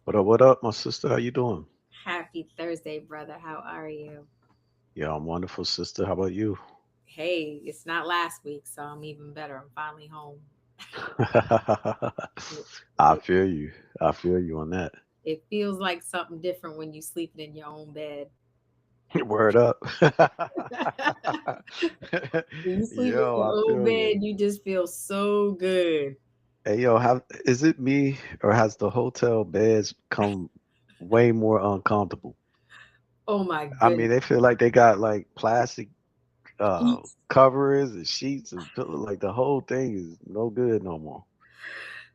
What up, my sister? How you doing? Happy Thursday, brother. How are you? Yeah, I'm wonderful, sister. How about you? Hey, it's not last week, so I'm even better. I'm finally home. It, I it, feel you. I feel you on that. it feels like something different when you sleeping in your own bed. Word up. When you sleep in Yo, your I own feel you. bed, you just feel so good. Hey, yo, is it me or has the hotel beds become way more uncomfortable? Oh my I mean, goodness. they feel like they got like plastic Heat. covers and sheets and like the whole thing is no good no more.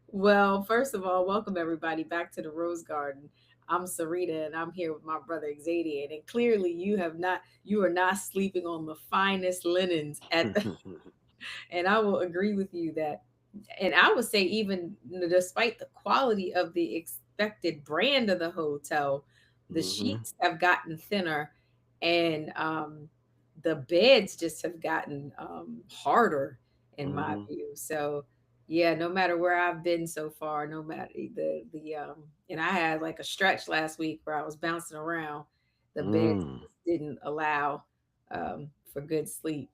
Well, first of all, welcome everybody back to the Rose Garden. I'm Sarita and I'm here with my brother Xavier. And clearly you are not sleeping on the finest linens at the and I will agree with you that, and I would say, even despite the quality of the expected brand of the hotel, the hmm sheets have gotten thinner, and the beds just have gotten harder, in my hmm view. So, yeah, no matter where I've been so far, no matter and I had like a stretch last week where I was bouncing around, the beds Mm. just didn't allow for good sleep,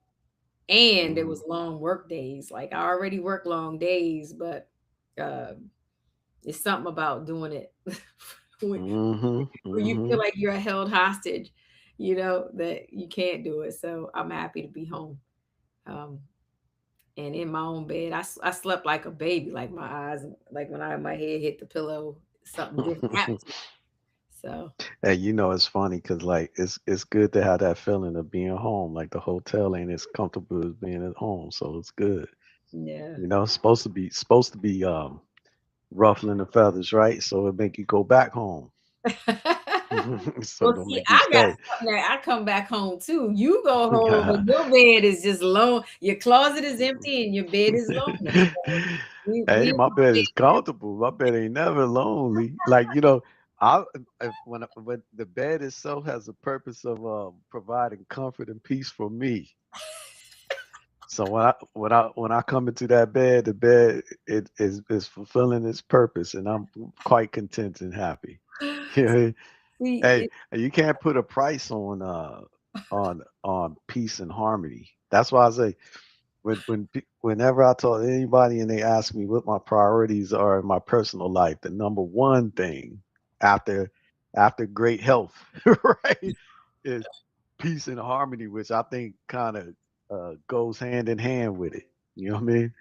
and it hmm was long work days. Like, I already work long days, but um, it's something about doing it when, hmm when you feel hmm like you're held hostage, that you can't do it. So I'm happy to be home, um, and in my own bed. I slept like a baby, like my eyes, like when my head hit the pillow, something different happened to me. So Hey, it's funny because like it's good to have that feeling of being home. Like the hotel ain't as comfortable as being at home, so it's good. yeah. It's supposed to be ruffling the feathers, right? So it make you go back home, so Well, don't see, make you I got stay. something that I come back home too. You go home and your bed is just lone. Your closet is empty and your bed is lonely. So we Hey, in my my bed is bed. comfortable. My bed ain't never lonely. Like I when the bed itself has a purpose of providing comfort and peace for me. So when I come into that bed, the bed is fulfilling its purpose, and I'm quite content and happy. See, Hey, you can't put a price on peace and harmony. That's why I say whenever I talk to anybody and they ask me what my priorities are in my personal life, the number one thing after after great health, right, is peace and harmony, which I think kind of goes hand in hand with it. You know what I mean?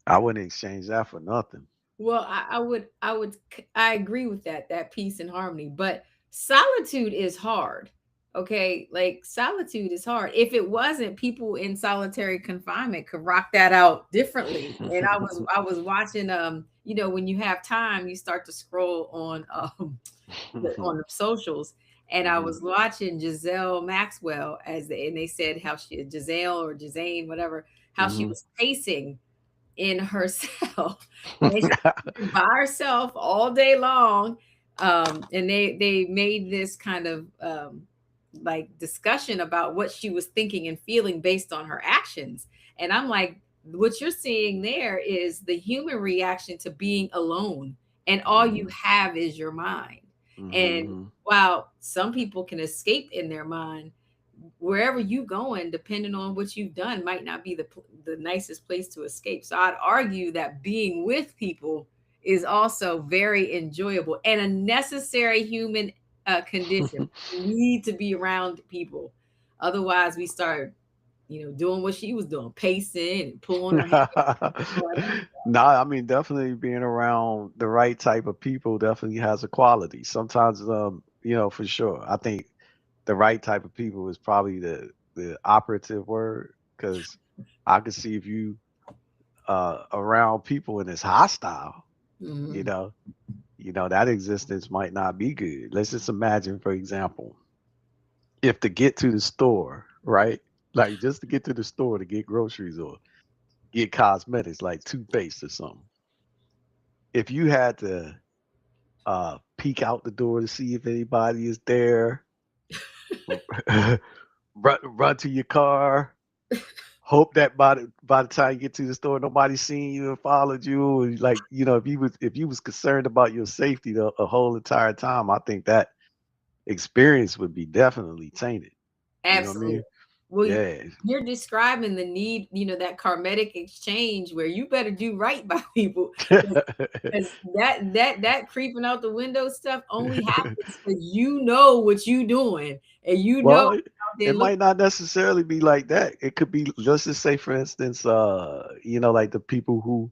I wouldn't exchange that for nothing. well, I agree with that peace and harmony, but solitude is hard. Okay, like solitude is hard. If it wasn't, people in solitary confinement could rock that out differently. And I was watching, when you have time, you start to scroll on on the socials, and I Mhm. was watching Giselle Maxwell, and they said how she Giselle or Gisane, whatever, how she Mhm. was pacing in herself. And they said she was by herself all day long. And they made this kind of like discussion about what she was thinking and feeling based on her actions. And I'm like, what you're seeing there is the human reaction to being alone, and all you Mhm. have is your mind. And Mhm. while some people can escape in their mind, wherever you going, depending on what you've done, might not be the nicest place to escape. So I'd argue that being with people is also very enjoyable and a necessary human condition. We need to be around people, otherwise we start, doing what she was doing, pacing and pulling her hair. No, I mean definitely being around the right type of people definitely has a quality. Sometimes, for sure. I think the right type of people is probably the operative word because I could see if you around people and it's hostile, you Mhm. know, that existence might not be good. Let's just imagine, for example, if to get to the store, right? Like just to get to the store to get groceries or get cosmetics like toothpaste or something. If you had to peek out the door to see if anybody is there, run to your car, hope that by the time you get to the store, nobody's seen you and followed you. And like, if you was concerned about your safety the whole entire time, I think that experience would be definitely tainted. You know what I Absolutely. mean? Well, Yeah. you're describing the need, that karmatic exchange where you better do right by people. Because that creeping out the window stuff only happens because you know what you doing, and Well, out there it looking. might not necessarily be like that. It could be, let's just say, for instance, like the people who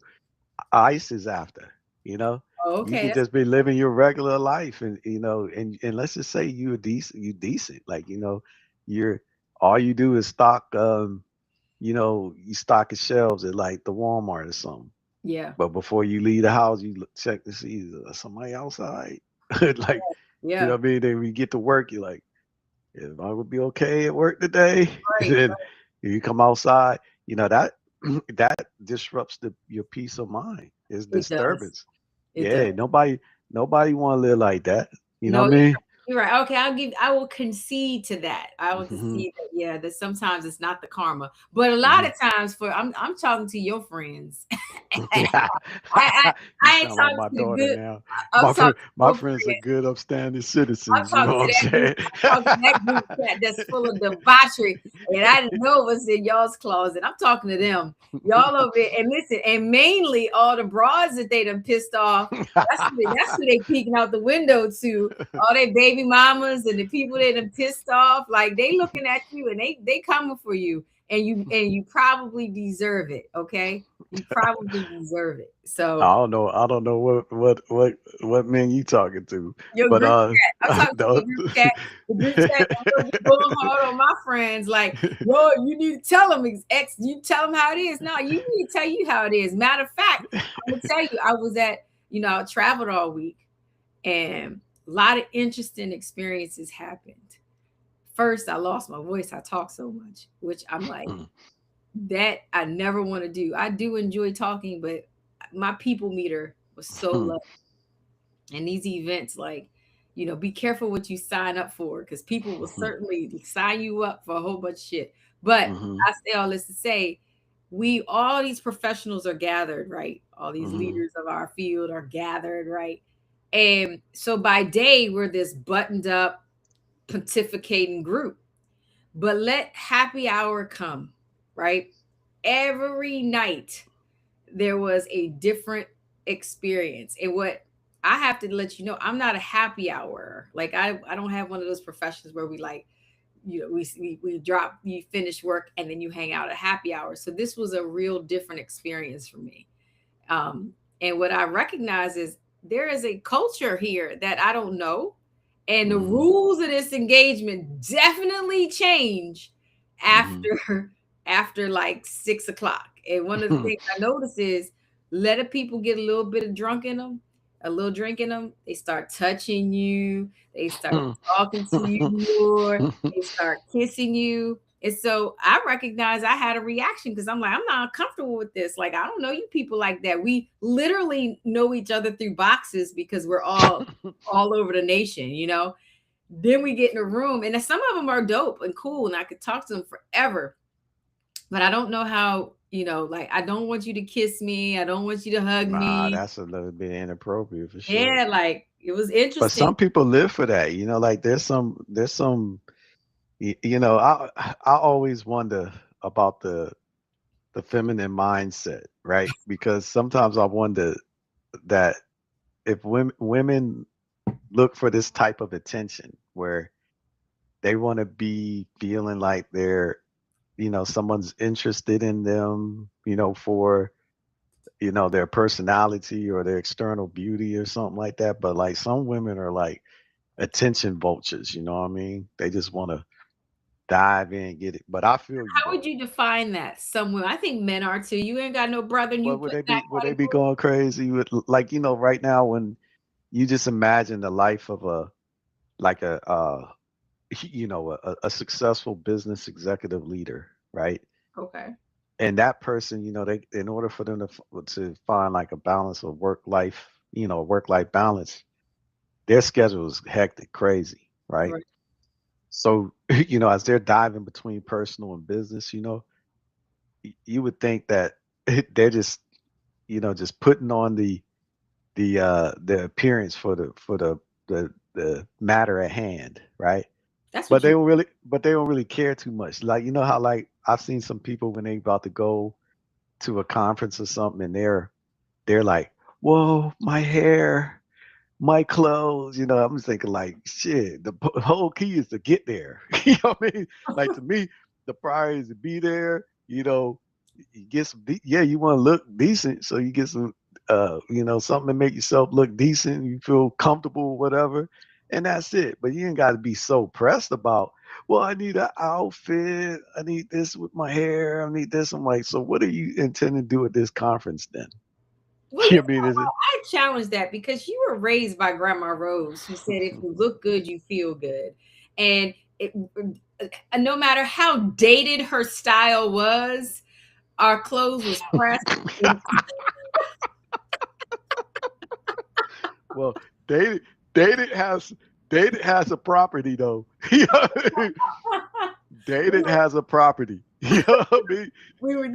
ICE is after, you know, Oh, you okay, could that's just be living your regular life, and and let's just say you decent, like you're all you do is stock, you stock the shelves at like the Walmart or something. yeah, But before you leave the house, you check to see is somebody outside, like yeah, what I mean. Then when you get to work, you're like, if I would be okay at work today, and right, then you come outside, that that disrupts your peace of mind. It's it does, disturbance. it does. Yeah, nobody want to live like that. You know No, what I mean? you're right. Okay, I will concede to that. I will Hmm. concede that, yeah, that sometimes it's not the karma, but a lot Hmm. of times I'm talking to your friends. I You ain't sound like talking my to the daughter good. now. I'm talking to My your friends are friends. good, upstanding I'm citizens. You know talking what to I'm that group. saying? I'm talking to that group chat that's full of debauchery, and I didn't know it was in y'all's closet. I'm talking to them, y'all over there, and listen, and mainly all the broads that they done pissed off. That's who they peeking out the window to. All their baby mamas and the people they done pissed off, like they looking at you and they coming for you, and you probably deserve it. Okay, you probably deserve it. So I don't know what men you talking to, your but group chat. I'm talking to your don't. group chat. The group chat. I'm gonna be going hard on my friends. Like, yo, you need to tell them You tell them how it is. No, you need to tell you how it is. Matter of fact, I'm gonna tell you. I was at. I traveled all week, and a lot of interesting experiences happened. First, I lost my voice. I talk so much, which I'm like, that I never want to do. I do enjoy talking, but my people meter was so low. And these events, like, be careful what you sign up for, because people will certainly sign you up for a whole bunch of shit. But Hmm. I say all this to say, we all these professionals are gathered, right? All these Hmm. leaders of our field are gathered, right? And so by day, we're this buttoned up, pontificating group. But let happy hour come, right? Every night there was a different experience. And what I have to let you know, I'm not a happy hour. Like I don't have one of those professions where we like, we drop, you finish work and then you hang out at happy hour. So this was a real different experience for me. Um, and what I recognize is there is a culture here that I don't know. And the Hmm. rules of this engagement definitely change Hmm. after after like 6 o'clock. And one of the things I notice is let a people get a little bit of drunk in them, a little drink in them, they start touching you, they start talking to you more, they start kissing you. And so I recognize I had a reaction because I'm like, I'm not comfortable with this. Like, I don't know you people like that. We literally know each other through boxes because we're all over the nation. Then we get in a room, and some of them are dope and cool, and I could talk to them forever. But I don't know how, like, I don't want you to kiss me. I don't want you to hug Nah, me. that's a little bit inappropriate for sure. Yeah, like it was But interesting. some people live for that. Like there's some. I always wonder about the feminine mindset, right? Because sometimes I wonder that if women look for this type of attention where they want to be feeling like someone's interested in them, for their personality or their external beauty or something like that. But like some women are like attention vultures, you know what I mean? They just want to dive in and get it. But I feel you How would though. you define that? Somewhere, I think men are too. You ain't got no brother, and you But would put they in that be would they be category. going crazy with, like, right now, when you just imagine the life of a, like a successful business executive leader, right? Okay. And that person, they, in order for them to find like a balance of work life balance, their schedule is hectic, crazy, right? Right. So, as they're diving between personal and business, you would think that they're just, just putting on the appearance for the matter at hand, right? That's But what you. they don't really care too much. Like, you know how, like, I've seen some people when they about to go to a conference or something, and they're like, whoa, my hair, my clothes. I'm just thinking, like, shit, the whole key is to get there. You know what I mean? Like, to me, the priority is to be there. You get some, yeah, you want to look decent, so you get some, something to make yourself look decent. You feel comfortable, whatever, and that's it. But you ain't got to be so pressed about. Well, I need an outfit. I need this with my hair. I need this. I'm like, so what are you intending to do at this conference then? Well, You know what I mean, is it? I challenge that because you were raised by Grandma Rose, who said if you look good, you feel good, and no matter how dated her style was, our clothes was pressed. Well, David, David has David has a property though. You know what I mean? we David were has a property. You know what I mean? we were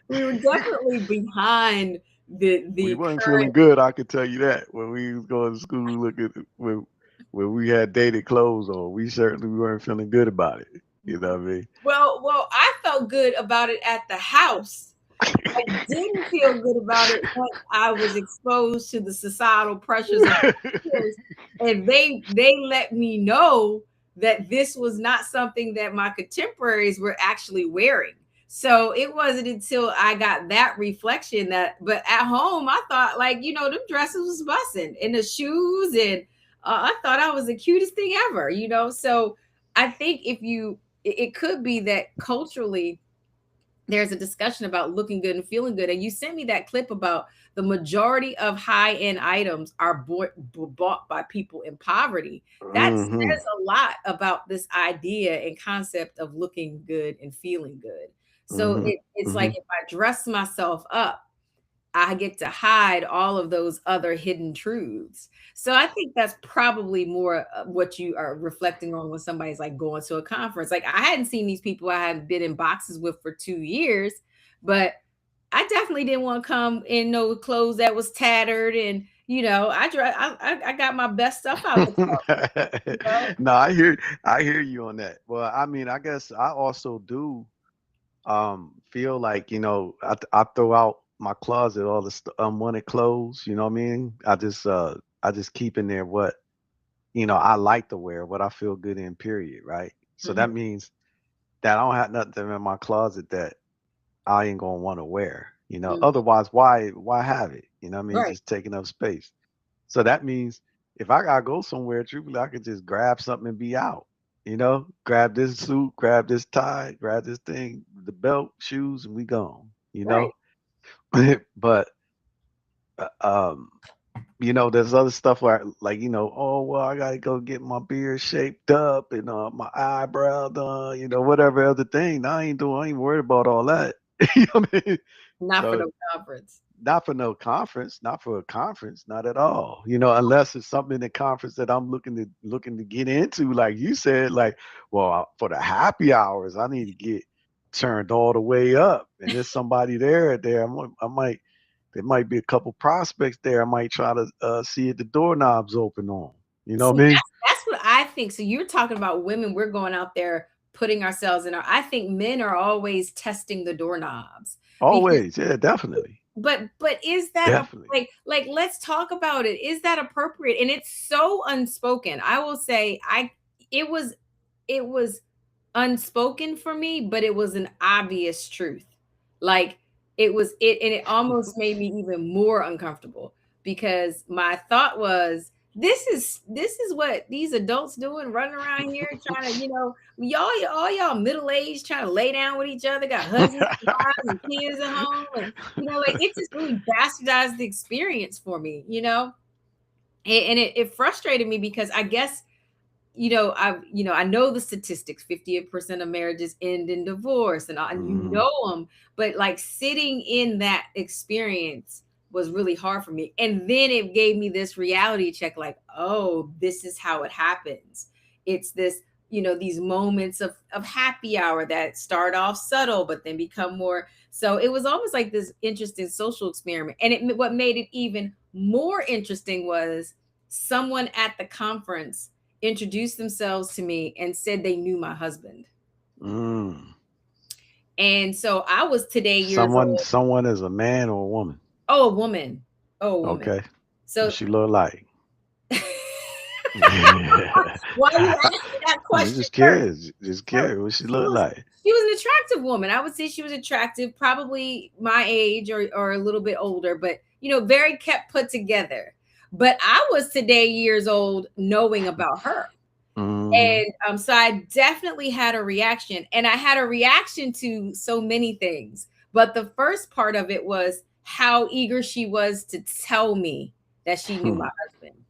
we were definitely behind We the weren't feeling current. good, I can tell you that. When we was going to school, when we had dated clothes on, we certainly weren't feeling good about it. You know what I mean? Well, I felt good about it at the house. I didn't feel good about it once I was exposed to the societal pressures of peers, and they let me know that this was not something that my contemporaries were actually wearing. So it wasn't until I got that reflection but at home, I thought, like, them dresses was busting and the shoes, and I thought I was the cutest thing ever, So I think it could be that culturally there's a discussion about looking good and feeling good. And you sent me that clip about the majority of high end items are bought by people in poverty. That Hmm. says a lot about this idea and concept of looking good and feeling good. So Hmm. it's like Hmm. if I dress myself up, I get to hide all of those other hidden truths. So I think that's probably more what you are reflecting on when somebody's like going to a conference. Like I hadn't seen these people I hadn't been in boxes with for 2 years, but I definitely didn't want to come in no clothes that was tattered, and I got my best stuff out the closet. You know? No, I hear you on that. Well, I mean, I guess I also do feel like, I throw out my closet all the unwanted clothes. You know what I mean? I just keep in there what I like to wear, what I feel good in, period, right? So Mhm. that means that I don't have nothing in my closet that I ain't gonna want to wear. Mhm. Otherwise, why have it? You know what I mean? It's Right. just taking up space. So that means if I gotta go somewhere, truthfully, I could just grab something and be out. Grab this suit, grab this tie, grab this thing, the belt, shoes, and we gone. Right. But uh, um, there's other stuff where, like, oh well, I gotta go get my beard shaped up and my eyebrow done, whatever other thing. I ain't worried about all that. You know what I mean? Not for So no conference. not for no conference, not for a conference, not at all. Unless it's something in the conference that I'm looking to get into, like you said, like, well, for the happy hours, I need to get turned all the way up, and there's somebody there. I might there might be a couple prospects there. I might try to see if the doorknobs open on. You know See, what I mean? that's what I think. So you're talking about women, we're going out there putting ourselves in our I think men are always testing the doorknobs because Always, yeah, definitely, but is that a definitely. like let's talk about it. Is that appropriate? And it's so unspoken. I will say it was it was unspoken for me, but it was an obvious truth. Like and it almost made me even more uncomfortable because my thought was this is what these adults doing running around here trying to, y'all all y'all middle aged trying to lay down with each other, got husbands and wives and kids at home, and like it just really bastardized the experience for me, and it frustrated me because I guess I know the statistics. 50% of marriages end in divorce, and you Mhm. know them. But like sitting in that experience was really hard for me. And then it gave me this reality check, like, oh, this is how it happens. It's this. you know, these moments of happy hour that start off subtle but then become more. So it was almost like this interesting social experiment. And what made it even more interesting was someone at the conference introduced themselves to me and said they knew my husband. Mm. And so I was today years Someone, old. someone is a man or a woman. Oh, a woman. Oh, a woman. Okay. What So she look like? why you asking that I'm question just first? curious. Just No, curious what she she look was like. she was an attractive woman. I would say she was attractive, probably my age or a little bit older, but you know, very kept put together. But I was today years old knowing about her. Hmm. And so I definitely had a reaction. And I had a reaction to so many things. But the first part of it was how eager she was to tell me that she knew my husband.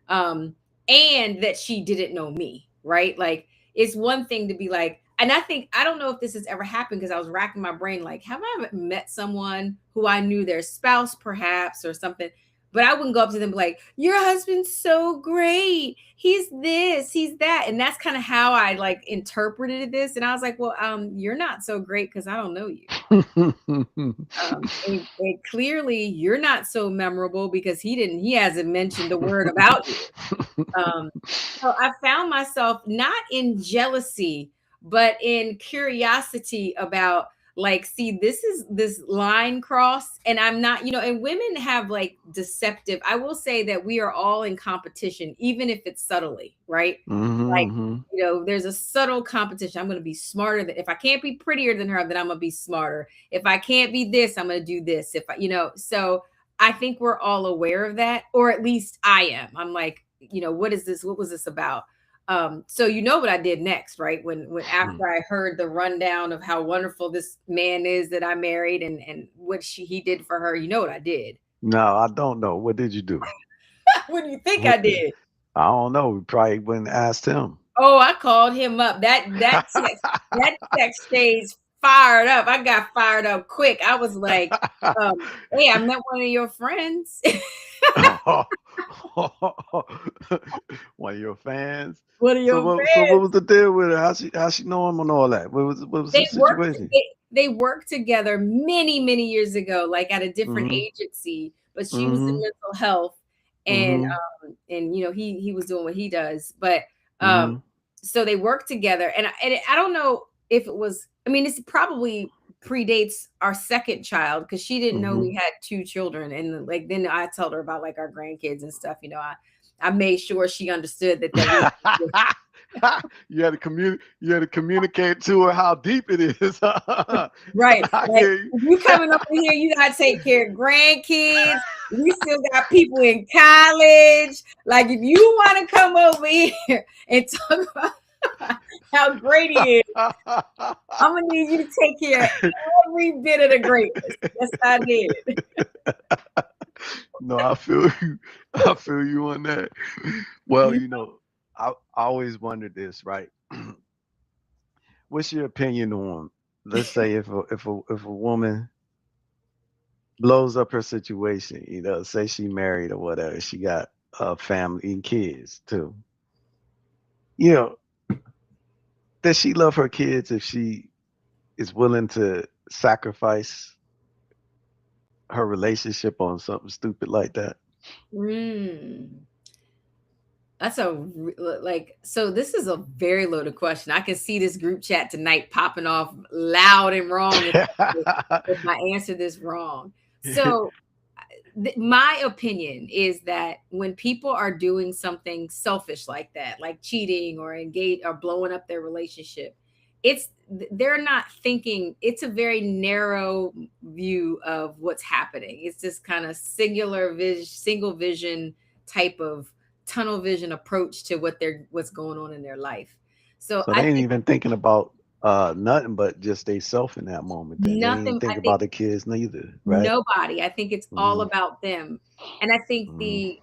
Um, and that she didn't know me, right? Like it's one thing to be like, and I think I don't know if this has ever happened because I was racking my brain, like, have I ever met someone who I knew their spouse perhaps or something? But I wouldn't go up to them and be like, your husband's so great. He's this, he's that. And that's kind of how I like interpreted this. And I was like, well, you're not so great because I don't know you. And clearly you're not so memorable because he hasn't mentioned a word about you. So I found myself not in jealousy, but in curiosity about like, see, this is this line cross, and I'm not, you know, and women have like deceptive. I will say that we are all in competition, even if it's subtly, right? Like, Hmm. you know, there's a subtle competition. I'm going to be smarter than if I can't be prettier than her, then I'm going to be smarter. If I can't be this, I'm going to do this. If I, you know, so I think we're all aware of that, or at least I am. I'm like, you know, what is this? What was this about? So you know what I did next, right? When after I heard the rundown of how wonderful this man is that I married and what he did for her, you know what I did. No, I don't know. What did you do? What do you think I What? did? I don't know. We probably wouldn't asked him. Oh, I called him up. That text stays fired up. I got fired up quick. I was like, hey, I met one of your friends. One of your fans. One of So your what? So what friends. was the deal with her? How she know him and all that? What was the They worked situation? they worked together many, many years ago, like at a different Mm-hmm. agency, but she was in Mm-hmm. mental health Mm-hmm. and you know, he was doing what he does. But um Mm-hmm. so they worked together and I don't know if it was, I mean, this probably predates our second child because she didn't know we Mm-hmm. had two children. And like then I told her about like our grandkids and stuff, you know. I made sure she understood that we You had to communicate to her how deep it is. right. I Like hear you. if you coming over here, you gotta take care of grandkids. We still got people in college. Like if you want to come over here and talk about how great he is, I'm gonna need you to take care of every bit of the greatness. Yes, I did. No, I feel you. I feel you on that. Well, You I always wondered this, right? What's your opinion on, let's say, if a woman blows up her situation, say she married or whatever, she got a family and kids too. You know, does she love her kids if she is willing to sacrifice her relationship on something stupid like that? mm, that's like, so this is a very loaded question. I can see this group chat tonight popping off loud and wrong if I answer this wrong. So my opinion is that when people are doing something selfish like that, like cheating or engage or blowing up their relationship, it's they're not thinking. It's a very narrow view of what's happening. It's this kind of singular vision, single vision type of tunnel vision approach to what's going on in their life. So So I they ain't think even thinking about nothing but just they self in that moment. Then they ain't nothing. I think think about the kids neither, right? nobody. I think it's all Mm-hmm. about them. And I think Mm-hmm. the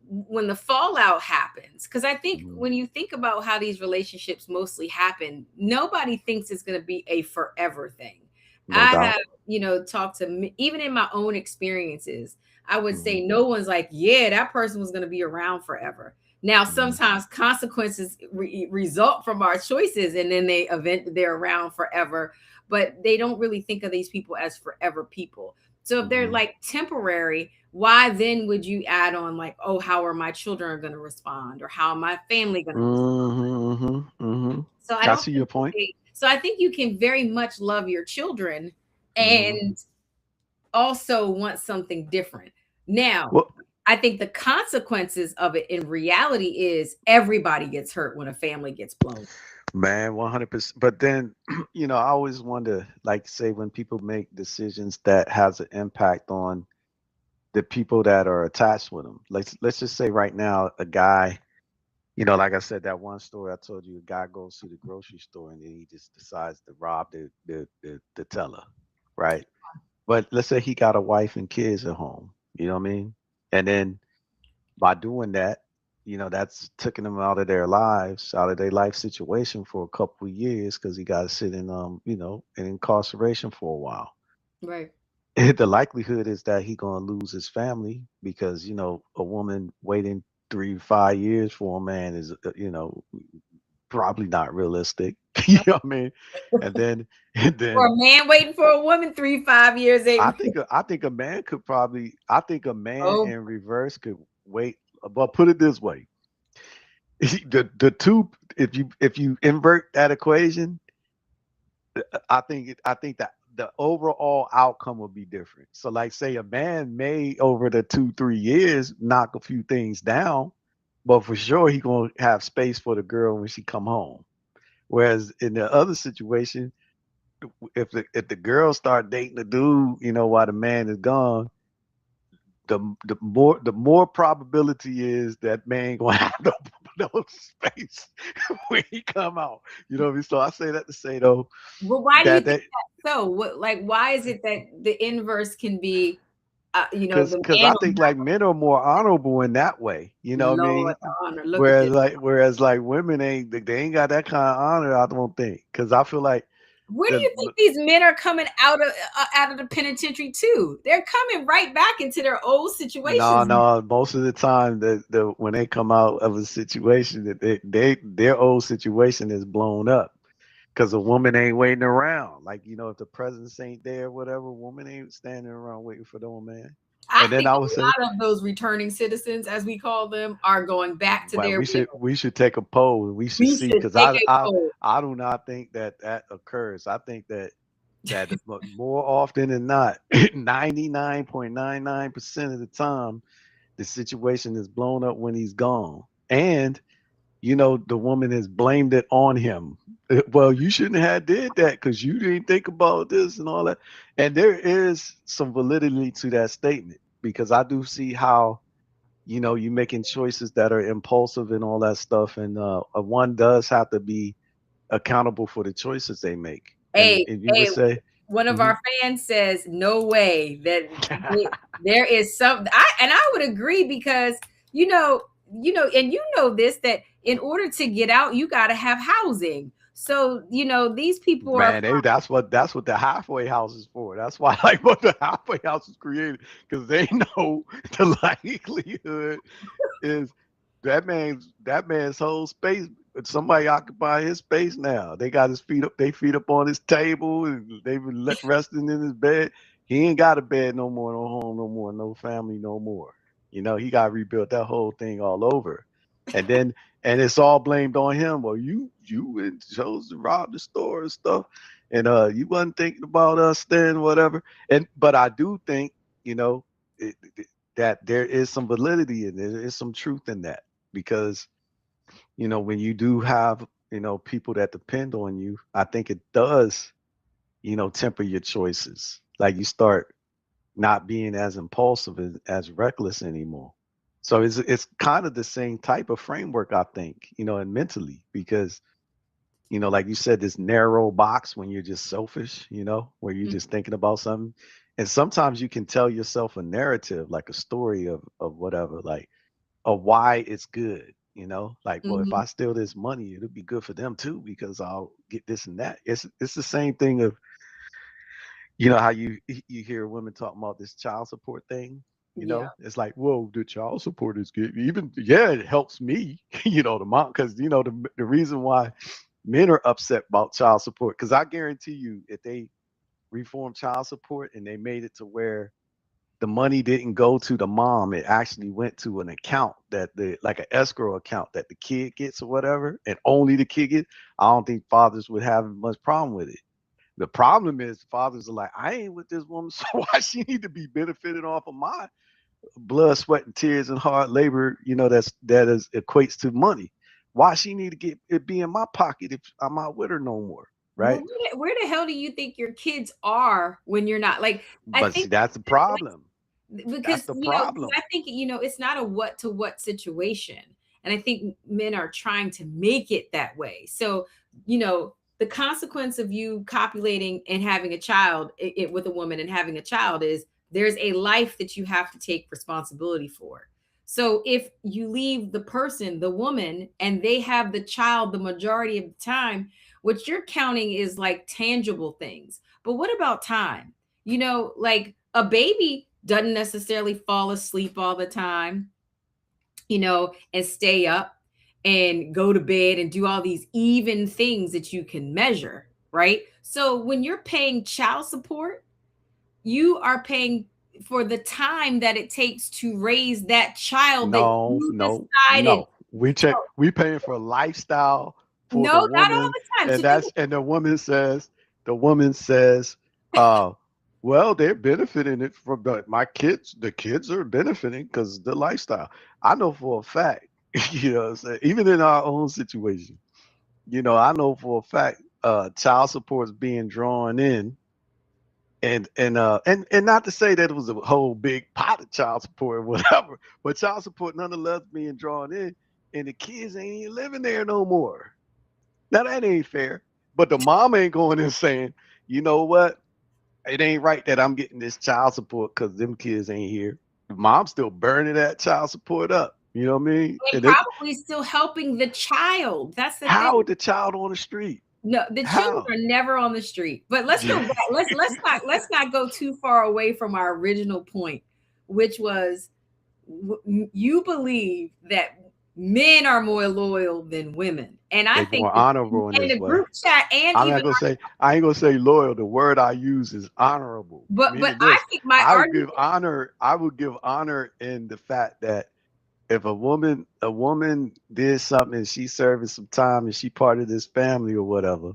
when the fallout happens, because I think Mm-hmm. when you think about how these relationships mostly happen, nobody thinks it's going to be a forever thing. No I have, doubt. you know, talked to even in my own experiences, I would say Mm-hmm. no one's like, yeah, that person was going to be around forever. Now, Mhm. sometimes consequences result from our choices, and then they're around forever. But they don't really think of these people as forever people. So if they're Mhm. like temporary, why then would you add on like, oh, how are my children going to respond, or how my family going to respond? Mhm. Mhm. Mhm. So I I don't see your think that point. so I think you can very much love your children Mhm. and also want something different. Now, Well, I think the consequences of it in reality is everybody gets hurt when a family gets blown. man, 100%. But then, I always wonder, like, say, when people make decisions that has an impact on the people that are attached with them. Let's just say right now, a guy, like I said, that one story I told you, a guy goes to the grocery store and then he just decides to rob the teller, right? But let's say he got a wife and kids at home. You know what I mean? And then by doing that, that's taking them out of their lives, out of their life situation for a couple of years because he got to sit in, in incarceration for a while. Right. The likelihood is that he gonna lose his family because a woman waiting 3 5 years for a man is probably not realistic. You No. know what I mean? And then and Or then a man waiting for a woman 3 5 years I ain't. think I think a man could probably I think a man Oh, in reverse could wait. But put it this way: the two, if you invert that equation, I think that the overall outcome will be different. So, like, say a man may over the 2 3 years knock a few things down, but for sure he gonna have space for the girl when she come home. Whereas in the other situation, if the girl start dating the dude, while the man is gone, the more probability is that man gonna have no space when he come out. You know what I mean? So I say that to say though well, why do you that think that that? So, what, like, why is it that the inverse can be, Cause, the cause man I will think like men are more honorable in that way. You know what I Lord mean? honor. Look at Whereas this. like women ain't they ain't got that kind of honor. I don't think. Cause I feel like Where do the you think these men are coming out of the penitentiary to? They're coming right back into their old no situations. no most of the time the when they come out of a situation that their old situation is blown up. Cause a woman ain't waiting around. Like if the presence ain't there, whatever, woman ain't standing around waiting for no man. I And then think I would say, a lot of those returning citizens, as we call them, are going back to well, their we should real. we should take a poll. We should We see should because take I a I poll. I do not think that occurs. I think that more often than not, 99.99% of the time, the situation is blown up when he's gone, and the woman has blamed it on him. Well, you shouldn't have did that because you didn't think about this and all that. And there is some validity to that statement because I do see how you making choices that are impulsive and all that stuff, and one does have to be accountable for the choices they make. And you would Hey, say, one of mhm. our fans says, "No way that there is some." I would agree because you know, and this that in order to get out, you got to have housing. So these people are Man, that's what the halfway house is for. That's why I like what the halfway house is created because they know the likelihood is that man's whole space. Somebody occupy his space now. They got his feet up. They feet up on his table, and they been resting in his bed. He ain't got a bed no more, no home no more, no family no more. He got to rebuild that whole thing all over, and then and it's all blamed on him. Well, you chose to rob the store and stuff, and you wasn't thinking about us then, whatever. And but I do think you know. That there is some validity in it. There is some truth in that because when you do have people that depend on you, I think it does temper your choices. Like you start not being as impulsive as reckless anymore. So it's kind of the same type of framework I think and mentally because like you said, this narrow box when you're just selfish, where you're just thinking about something. And sometimes you can tell yourself a narrative, like a story of whatever, like of why it's good, like, well, if Mhm. I steal this money, it'll be good for them too, because I'll get this and that. It's the same thing of, how you hear women talking about this child support thing. You Yeah. know, it's like, whoa, the child support is good. Even, yeah, it helps me, you know, the mom, because, you know, the reason why men are upset about child support, because I guarantee you, if they reform child support and they made it to where the money didn't go to the mom, it actually went to an account that like an escrow account that the kid gets or whatever, and only the kid gets, I don't think fathers would have much problem with it. The problem is fathers are like, I ain't with this woman, so why she need to be benefited off of my blood, sweat, and tears and hard labor, you know, that is equates to money. Why she need to get it be in my pocket if I'm not with her no more, Well, right? where the hell do you think your kids are when you're not? Like, I But see, think that's the problem. That's because the you know, 'cause problem. I think it's not a what to what situation, and I think men are trying to make it that way. So the consequence of you copulating and having a child with a woman and having a child is there's a life that you have to take responsibility for. So if you leave the person, the woman, and they have the child the majority of the time, what you're counting is like tangible things. But what about time? Like a baby doesn't necessarily fall asleep all the time, and stay up and go to bed and do all these even things that you can measure, right? So when you're paying child support, you are paying for the time that it takes to raise that child that No, you no, decided. no. We paying for a lifestyle for No, the not all woman, the time. So and think, the woman says, uh, well, they're benefiting it from the kids are benefiting because the lifestyle. I know for a fact, you know what I'm saying, even in our own situation, you know, I know for a fact child support is being drawn in, and not to say that it was a whole big pot of child support or whatever, but child support nonetheless being drawn in, and the kids ain't even living there no more. Now that ain't fair. But the mom ain't going in saying, you know what? It ain't right that I'm getting this child support because them kids ain't here. The mom's still burning that child support up. You know what I mean? and And it probably still helping the child. That's the thing. how the child on the street? No, the children How? are never on the street. But let's go back. Let's not go too far away from our original point, which was you believe that men are more loyal than women, and I They think more that honorable in in this the way. group chat and I'm not even gonna say I ain't gonna say loyal. The word I use is honorable, but meaning I this. think my I would argument. give honor. I would give honor in the fact that if a woman did something and she serving some time and she part of this family or whatever,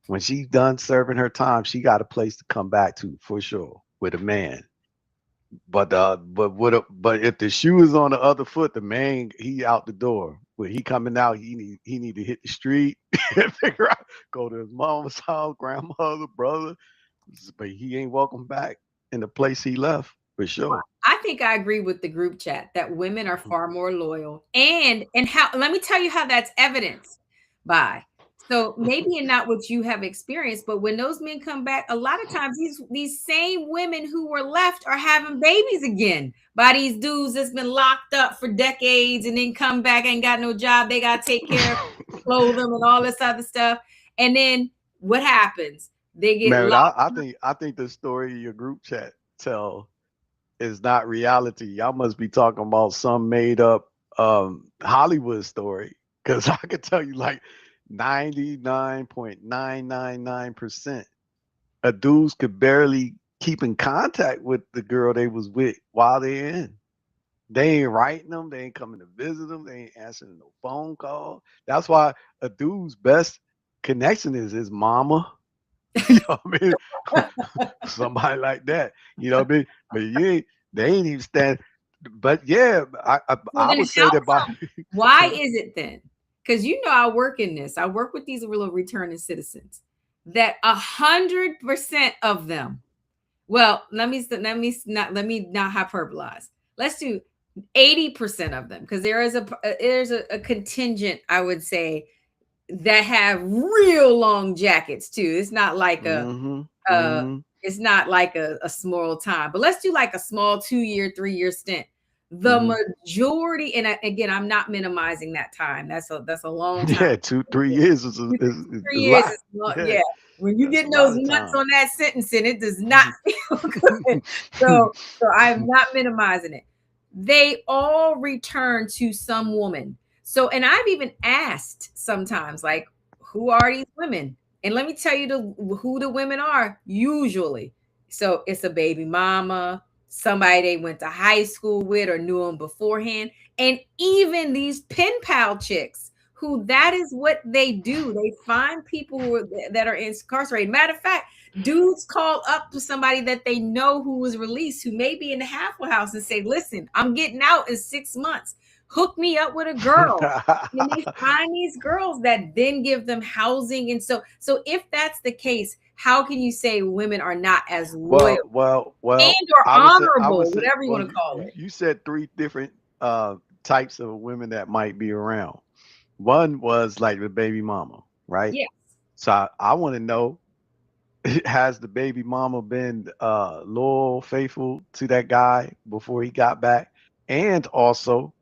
when she's done serving her time, she got a place to come back to for sure with a man. But if the shoe is on the other foot, the man he out the door. When he coming out, he need to hit the street and figure out go to his mama's house, grandmother, brother. But he ain't welcome back in the place he left for sure. I think I agree with the group chat that women are far more loyal. And how let me tell you how that's evidenced by. So maybe not what you have experienced, but when those men come back, a lot of times these same women who were left are having babies again by these dudes that's been locked up for decades and then come back, ain't got no job, they gotta take care of, clothe them and all this other stuff. And then what happens? They get Man, locked. I think the story your group chat tell is not reality. Y'all must be talking about some made up Hollywood story. Cause I could tell you like 99.999% of dudes could barely keep in contact with the girl they was with while they're in. They ain't writing them, they ain't coming to visit them, they ain't answering no phone call. That's why a dude's best connection is his mama. You know what I mean? Somebody like that. You know what I mean? But they ain't even stand. But yeah, I I, Well, I then would say that by why is it then? Because I work in this. I work with these real returning citizens. That 100% of them. Well, let me not hyperbolize. Let's do 80% of them because there's a contingent, I would say, that have real long jackets too. It's not like hmm uh hmm a small time, but let's do like a small 2 year, 3 year stint. The hmm majority, and again, I'm not minimizing that time. That's a long time. yeah, 2 3 years is a, Two, is, three is a years lot. is not, Yeah. yeah. When you That's get a those lot of nuts time. on that sentencing, it does not feel good. So I'm not minimizing it. They all return to some woman. So, and I've even asked sometimes, like, who are these women? And let me tell you who the women are usually. So it's a baby mama, somebody they went to high school with or knew them beforehand, and even these pen pal chicks who that is what they do. They find people that are incarcerated. Matter of fact, dudes call up to somebody that they know who was released, who may be in the Halfway House, and say, "Listen, I'm getting out in 6 months. Hook me up with a girl." And they find these girls that then give them housing. And so if that's the case, how can you say women are not as loyal well. and or I would honorable, say, whatever you well, want to call it? you said three different types of women that might be around. One was like the baby mama, right? Yes. So I want to know, has the baby mama been loyal, faithful to that guy before he got back? And also,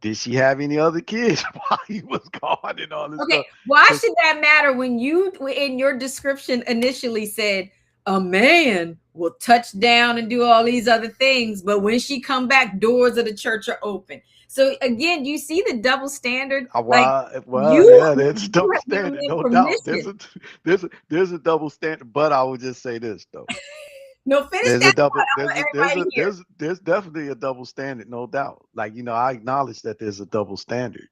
did she have any other kids while he was gone and all this Okay, stuff? why Because should that matter when you in your description initially said a man will touch down and do all these other things, but when she come back, doors of the church are open. So again, you see the double standard. Like you, yeah, there's a you double have given standard, me no doubt. permission. There's a double standard, but I would just say this though. No, finish There's a that double thought. I want everybody to hear. there's definitely a double standard, no doubt. Like, I acknowledge that there's a double standard.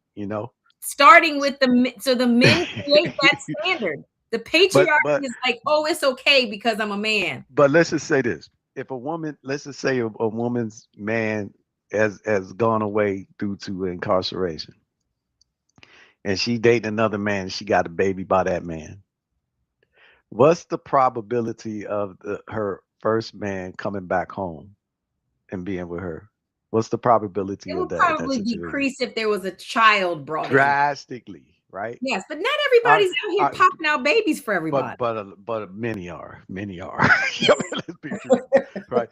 Starting with so the men create that standard. The but patriarchy but is like, oh, it's okay because I'm a man. but let's just say this. If a woman, let's just say a woman's man has gone away due to incarceration and she dating another man and she got a baby by that man. What's the probability of her first man coming back home and being with her? What's the probability It of would that in that probably situation? decrease if there was a child brought in. Drastically, right? Yes, but not I, everybody's out here I, popping out babies for everybody. but many are. I mean, let's be truthful, right?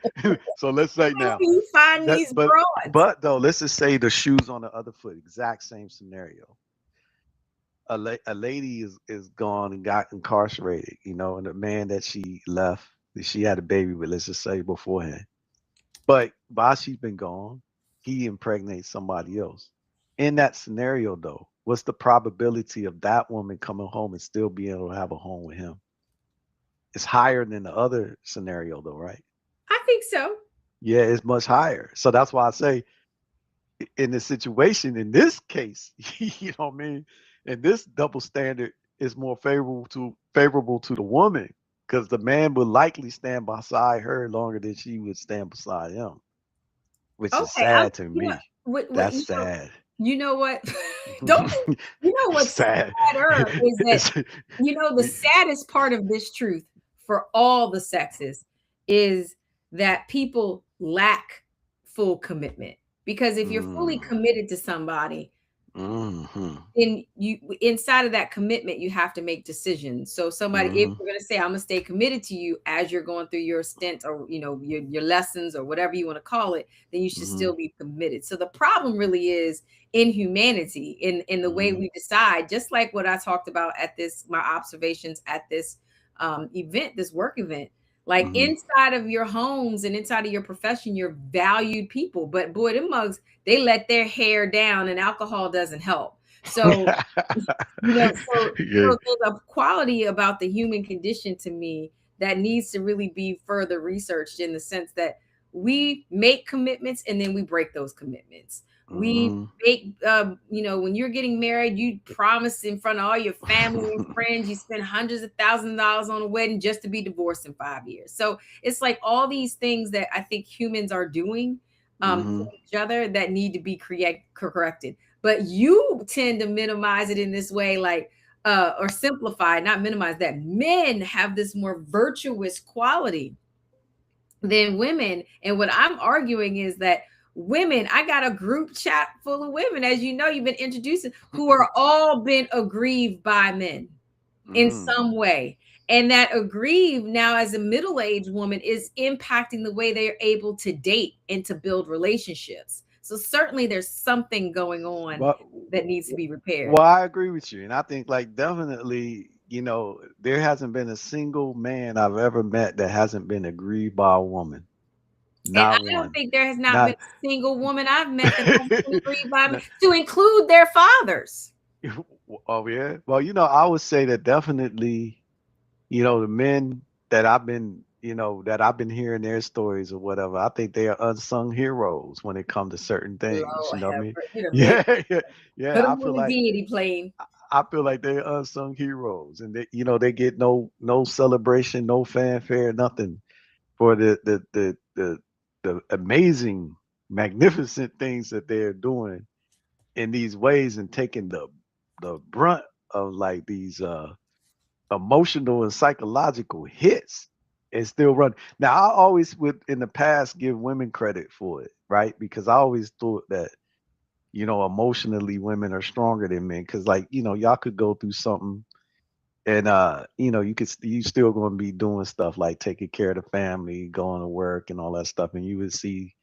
So let's say How now do you find that, these broads? but though, let's just say the shoes on the other foot, exact same scenario. A lady is gone and got incarcerated, and the man that she left, that she had a baby with, let's just say beforehand. But while she's been gone, he impregnates somebody else. In that scenario, though, what's the probability of that woman coming home and still being able to have a home with him? It's higher than the other scenario, though, right? I think so. Yeah, it's much higher. So that's why I say, in the situation, in this case, you know what I mean? And this double standard is more favorable to the woman because the man would likely stand beside her longer than she would stand beside him, which is Okay, sad to you know me. what That's sad. you know what? Don't you know It's what's sad. sadder is that It's, the saddest part of this truth for all the sexes is that people lack full commitment. Because if you're fully mm, committed to somebody, mhm, in you inside of that commitment you have to make decisions. So somebody, if mhm, you're going to say I'm going to stay committed to you as you're going through your stint, or your lessons or whatever you want to call it, then you should mhm, still be committed. So the problem really is in humanity, in the way mhm, we decide, just like what I talked about at my observations at this event, this work event. Like mhm. inside of your homes and inside of your profession, you're valued people, but boy, them mugs, they let their hair down and alcohol doesn't help. So, Yeah. there's a quality about the human condition to me that needs to really be further researched, in the sense that we make commitments and then we break those commitments. We Mhm. make, when you're getting married, you promise in front of all your family and friends, you spend hundreds of thousands of dollars on a wedding just to be divorced in 5 years. So it's like all these things that I think humans are doing to Mhm. each other that need to be corrected. But you tend to minimize it in this way, like, or simplify, not minimize, that men have this more virtuous quality than women. And what I'm arguing is that women, I got a group chat full of women, as you know, you've been introducing, who are all been aggrieved by men in Mm. some way. And that aggrieved now as a middle-aged woman is impacting the way they're able to date and to build relationships. So certainly there's something going on But that needs to be repaired. well, I agree with you, and I think like definitely there hasn't been a single man I've ever met that hasn't been aggrieved by a woman. And I Not don't one. think there has not been Not, a single woman I've met that hasn't been agreed by me, to include their fathers. oh yeah. Well, I would say that definitely, the men that I've been hearing their stories or whatever, I think they are unsung heroes when it comes to certain things. You Lord know what I have mean? mercy. You done made Yeah, yeah, put yeah. them on the deity plane. I feel like they're unsung heroes, and they get no celebration, no fanfare, nothing for the amazing, magnificent things that they're doing in these ways and taking the brunt of like these emotional and psychological hits and still run. Now, I always would in the past give women credit for it, right? Because I always thought that, emotionally women are stronger than men. Cause like, y'all could go through something and you still gonna be doing stuff like taking care of the family, going to work and all that stuff. And you would see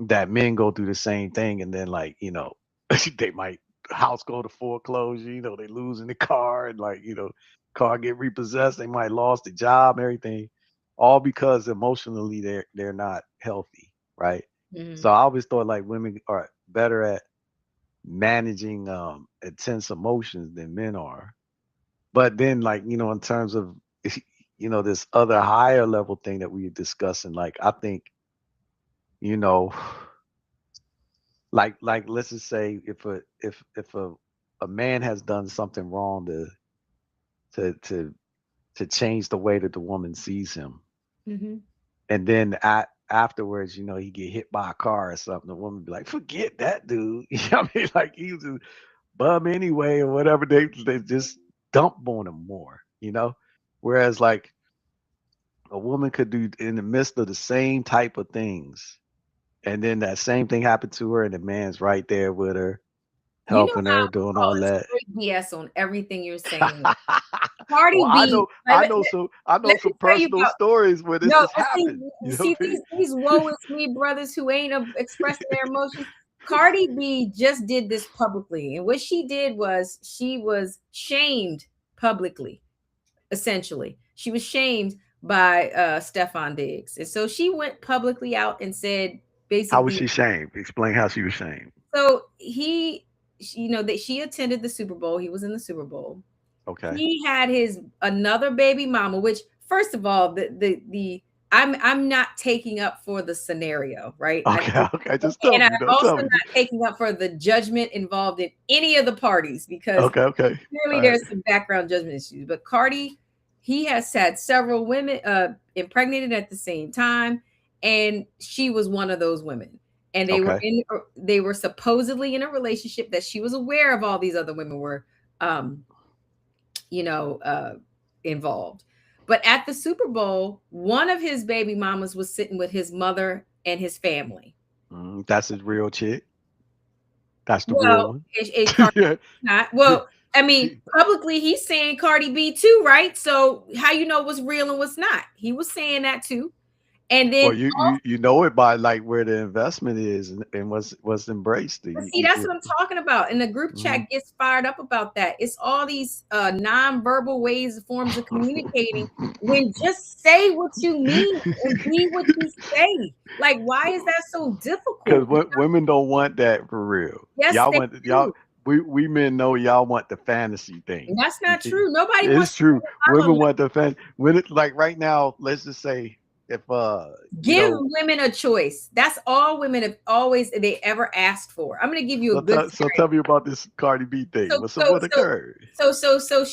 that men go through the same thing and then like, they might house go to foreclosure, they losing the car and like, car get repossessed, they might lost the job, everything, all because emotionally they're not healthy, right? Mhm. So I always thought like women are better at managing intense emotions than men are. But then like, in terms of this other higher level thing that we were discussing, like I think, you know, like let's just say if a man has done something wrong to to to change the way that the woman sees him, Mhm. and then afterwards, he get hit by a car or something, the woman be like, forget that dude. You know what I mean? Like he was a bum anyway or whatever. They just dump on him more. Whereas like a woman could do in the midst of the same type of things, and then that same thing happened to her, and the man's right there with her, You know helping how her, I'm doing all calling that. straight BS on everything you're saying. Cardi Well, I B. know, I know some, I know Let me some tell you personal about. stories where this No, has but happened. You know see what I mean? these woe is me brothers who ain't expressing their emotions. Cardi B just did this publicly, and what she did was she was shamed publicly. Essentially, she was shamed by Stefan Diggs, and so she went publicly out and said How was basically. she shamed? Explain how she was shamed. So that she attended the Super Bowl. He was in the Super Bowl. Okay. He had his another baby mama, which first of all, the I'm not taking up for the scenario, right? Okay. Okay. Just tell And I'm me. Don't also tell me. not taking up for the judgment involved in any of the parties because Okay. Okay. clearly All right. there's some background judgment issues. But Cardi, he has had several women impregnated at the same time, and she was one of those women. And Okay. they were supposedly in a relationship that she was aware of all these other women were um you know, uh, involved. But at the Super Bowl, one of his baby mamas was sitting with his mother and his family. That's his real chick. That's the real Well, one. Cardi Yeah. not. Well, I mean, publicly he's saying Cardi B too, right? So how you know what's real and what's not? He was saying that too. And Well, then you know it by like where the investment is and what's embraced. but see, that's what I'm talking about. And the group Mhm. chat gets fired up about that. It's all these non-verbal ways, forms of communicating. When just say what you mean and be what you say. Like, why is that so Because difficult? women don't want that for real. Yes, Y'all they want y'all. do. We men know y'all want the fantasy And thing. that's not true. Nobody It's wants true. to Women want the fan. When it like right now, let's just say if give women a choice. That's all women have always they ever asked for. I'm going to give you a good so tell me about this Cardi B thing. so so What so occurred? so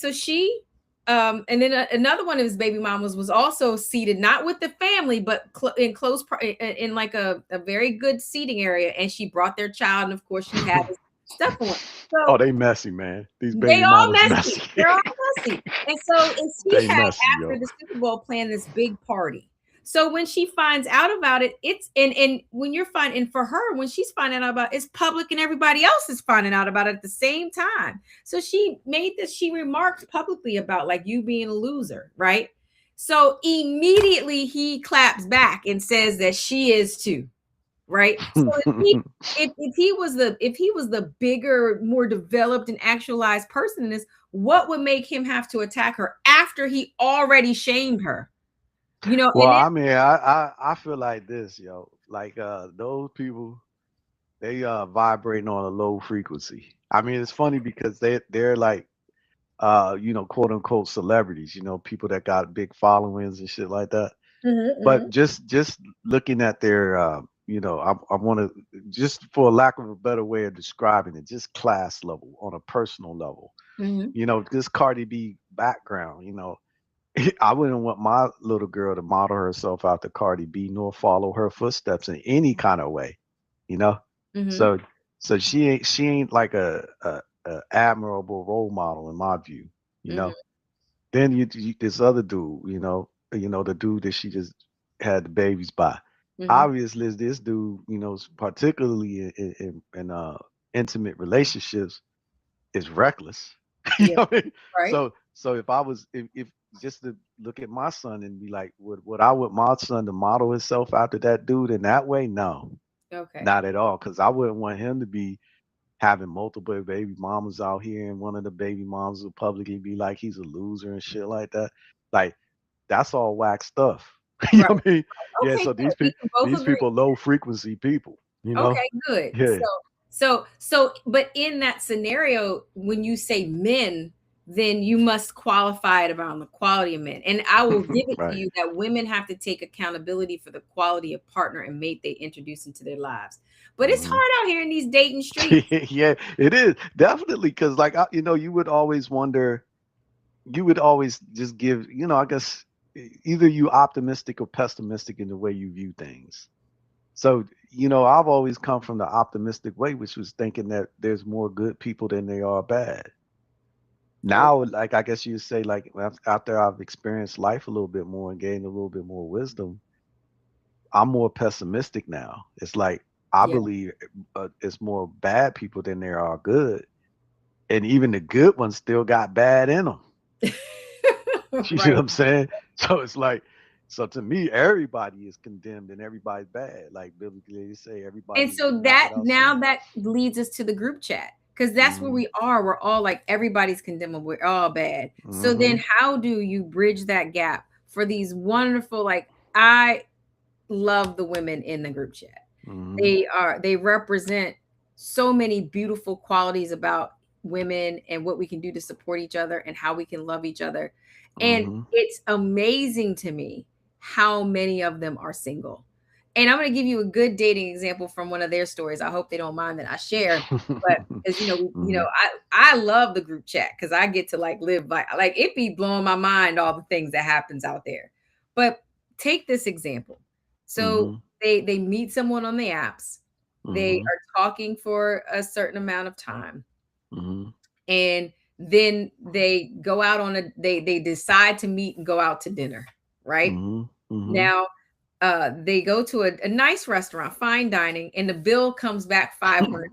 she and then another one of his baby mamas was also seated not with the family but in close in like a very good seating area, and she brought their child, and of course she had his stuff on. Oh, So they messy, man. These they baby all mamas messy. messy. They're all messy. And she They had messy, after yo. the Super Bowl planned this big party. So when she finds out about it, it's and when you're finding for her, when she's finding out about it, it's public and everybody else is finding out about it at the same time. So she remarked publicly about like you being a loser, right? So immediately he claps back and says that she is too. right? So if he was the bigger, more developed and actualized person in this, what would make him have to attack her after he already shamed her? You know, Well, and I mean, I feel like this, yo. Like those people, they vibrating on a low frequency. I mean, it's funny because they're like quote unquote celebrities, people that got big followings and shit like that. But Mhm, just looking at their I want to, just for lack of a better way of describing it, just class level on a personal level. mhm, This Cardi B background, I wouldn't want my little girl to model herself after Cardi B nor follow her footsteps in any kind of way, you know. mhm, So so she ain't like a admirable role model in my view, you mhm, know. Then this other dude, the dude that she just had the babies by. mhm. Obviously, this dude, particularly in intimate relationships, is reckless. You Yeah, know what I mean? right. So if just to look at my son and be like, would I want my son to model himself after that dude in that way? No, Okay. not at all. Because I wouldn't want him to be having multiple baby mamas out here, and one of the baby moms will publicly be like he's a loser and shit like that. Like that's all whack stuff. You Right. know what I mean? Yeah. Okay, So good. We can both these agree. people low frequency people. You know? Okay, good. Yeah. But in that scenario, when you say men, then you must qualify it around the quality of men. And I will give it to Right. you that women have to take accountability for the quality of partner and mate they introduce into their lives. But it's Hmm. hard out here in these dating streets. Yeah, it is definitely because, like, you would always wonder. You would always just give. I guess either you optimistic or pessimistic in the way you view things. So, I've always come from the optimistic way, which was thinking that there's more good people than there are bad. Okay. Now, like, I guess you'd say, like, after I've experienced life a little bit more and gained a little bit more wisdom, I'm more pessimistic now. It's like, I Yeah. believe it's more bad people than there are good. And even the good ones still got bad in them. You see what Right. I'm saying? So it's like, so to me, everybody is condemned and everybody's bad. Like biblically, they say And everybody so not that without now sin. that leads us to the group chat because that's where Hmm. we are. We're all like everybody's condemnable. We're all bad. So Hmm. then how do you bridge that gap for these wonderful, like I love the women in the group chat. Hmm. They represent so many beautiful qualities about women and what we can do to support each other and how we can love each other. And Hmm. it's amazing to me how many of them are single. And I'm going to give you a good dating example from one of their stories. I hope they don't mind that I share. But as Hmm. I love the group chat because I get to like live by like it be blowing my mind all the things that happens out there. But take this example. So Hmm. they meet someone on the apps. They Hmm. are talking for a certain amount of time, Hmm. and then they go out on a they decide to meet and go out to dinner, right? Hmm. Hmm. Now, they go to a nice restaurant, fine dining, and the bill comes back $500,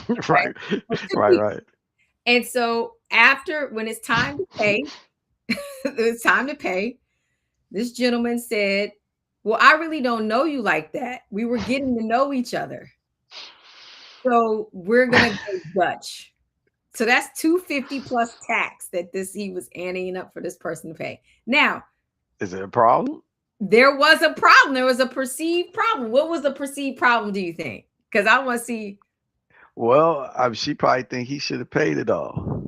right? Right. For two Right. people. Right. And so after when it's time to pay, it's time to pay. This gentleman said, "Well, I really don't know you like that. We were getting to know each other. So we're gonna go Dutch." So that's 250 plus tax that this he was anteing up for this person to pay. Now, Is it a problem? there was a problem. There was a perceived problem. What was the perceived problem, do you think? Because I want to see. Well, she probably think he should have paid it all.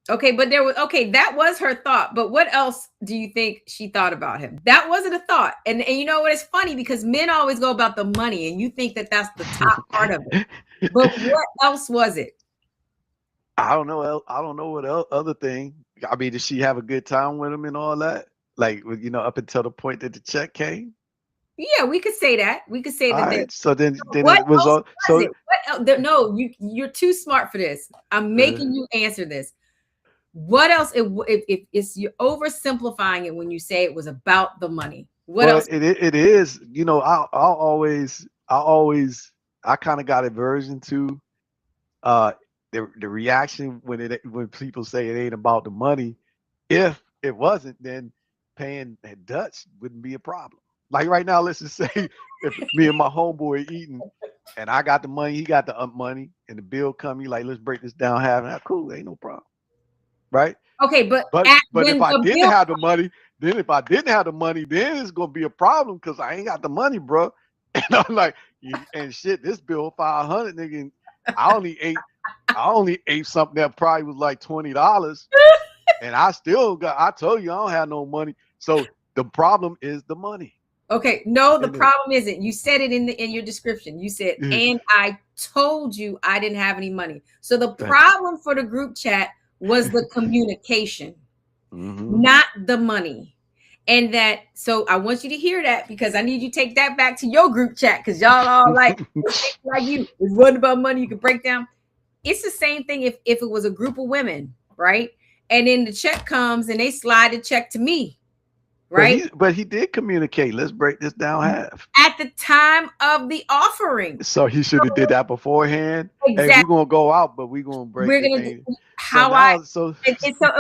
Okay, but there was okay, that was her thought. But what else do you think she thought about him? That wasn't a thought. And you know what? It's funny because men always go about the money, and you think that that's the top part of it. But what else was it? I don't know. I don't know what other thing. I mean, did she have a good time with him and all that? Like, up until the point that the check came. Yeah, we could say that. We could say All that there. right. So then What it was else all. was So it? What else? No, you're too smart for this. I'm uh, making you answer this. What else? If it's you're oversimplifying it when you say it was about the money. What well, else? it is. I kind of got aversion to uh the reaction when people say it ain't about the money. If it wasn't, then paying Dutch wouldn't be a problem. Like right now, let's just say if me and my homeboy eating, and I got the money, he got the money, and the bill come, you like, let's break this down half. And cool, ain't no problem, right? Okay, but But if when I the didn't bill, have the money, then it's gonna be a problem because I ain't got the money, bro. And I'm like, and shit, this bill 500, nigga. And I only ate, I only ate something that probably was like $20, and I still got. I told you I don't have no money, so the problem is the money. okay, no, the And then, problem isn't. You said it in your description. You said, and I told you I didn't have any money. So the problem for the group chat was the communication, not the money. And that, so I want you to hear that because I need you to take that back to your group chat because y'all all like you. It wasn't about money. You can break down. It's the same thing if it was a group of women, right? And then the check comes and they slide the check to me, right? But he did communicate. Let's break this down half. At the time of the offering. So he should have did that beforehand. Exactly. Hey, we're gonna go out, but we're gonna break We're the gonna thing. how so I now, so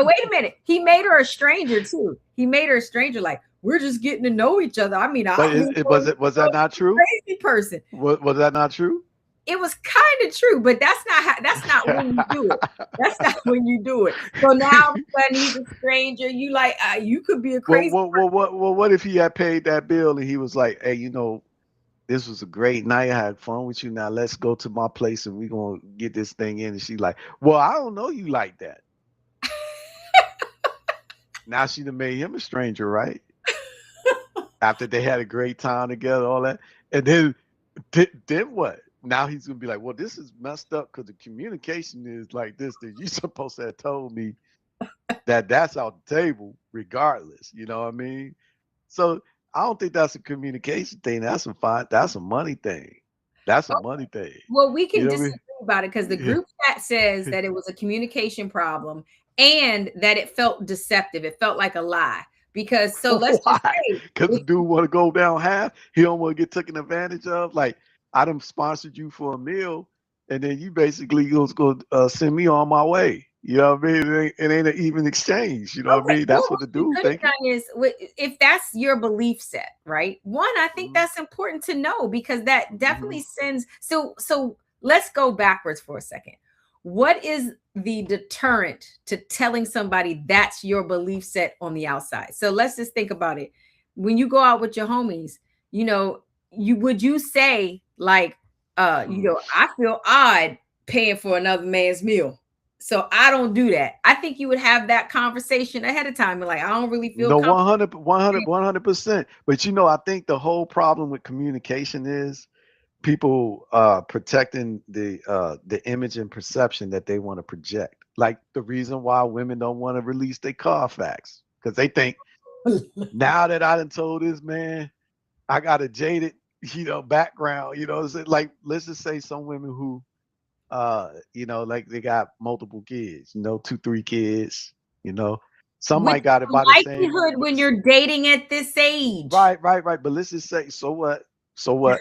wait a minute. He made her a stranger too. He made her a stranger, like we're just getting to know each other. I mean, was that not true? Crazy person. Was that not true? It was kind of true, but that's not when you do it. That's not when you do it. So now when he's a stranger, you like you could be a crazy. What if he had paid that bill and he was like, hey, this was a great night. I had fun with you. Now let's go to my place and we're gonna get this thing in. And she's like, well, I don't know you like that. Now she done made him a stranger, right? After they had a great time together, all that. And then what? Now he's gonna be like, well, this is messed up because the communication is like this, that you supposed to have told me that's out the table regardless. You know what I mean? So I don't think that's a communication thing. That's a money thing. That's a money thing. Well, we can disagree about it because the group chat says that it was a communication problem and that it felt deceptive. It felt like a lie. Because let's just say, because the dude want to go down half, he don't want to get taken advantage of. Like, I done sponsored you for a meal, and then you basically was going to send me on my way. You know what I mean? It ain't an even exchange. You know what I mean? That's what the dude thinking. Is if that's your belief set, right? One, I think that's important to know because that definitely sends. So let's go backwards for a second. What is the deterrent to telling somebody that's your belief set on the outside? So let's just think about it. When you go out with your homies, would you say like, I feel odd paying for another man's meal. So I don't do that. I think you would have that conversation ahead of time. And like, I don't really feel 100%. But I think the whole problem with communication is people protecting the image and perception that they want to project. Like the reason why women don't want to release their Carfax because they think now that I done told this man I got a jaded background. Like let's just say some women who like they got multiple kids, 2-3 kids. Some might got it by the same likelihood when you're dating at this age. Right. But let's just say, so what? So what?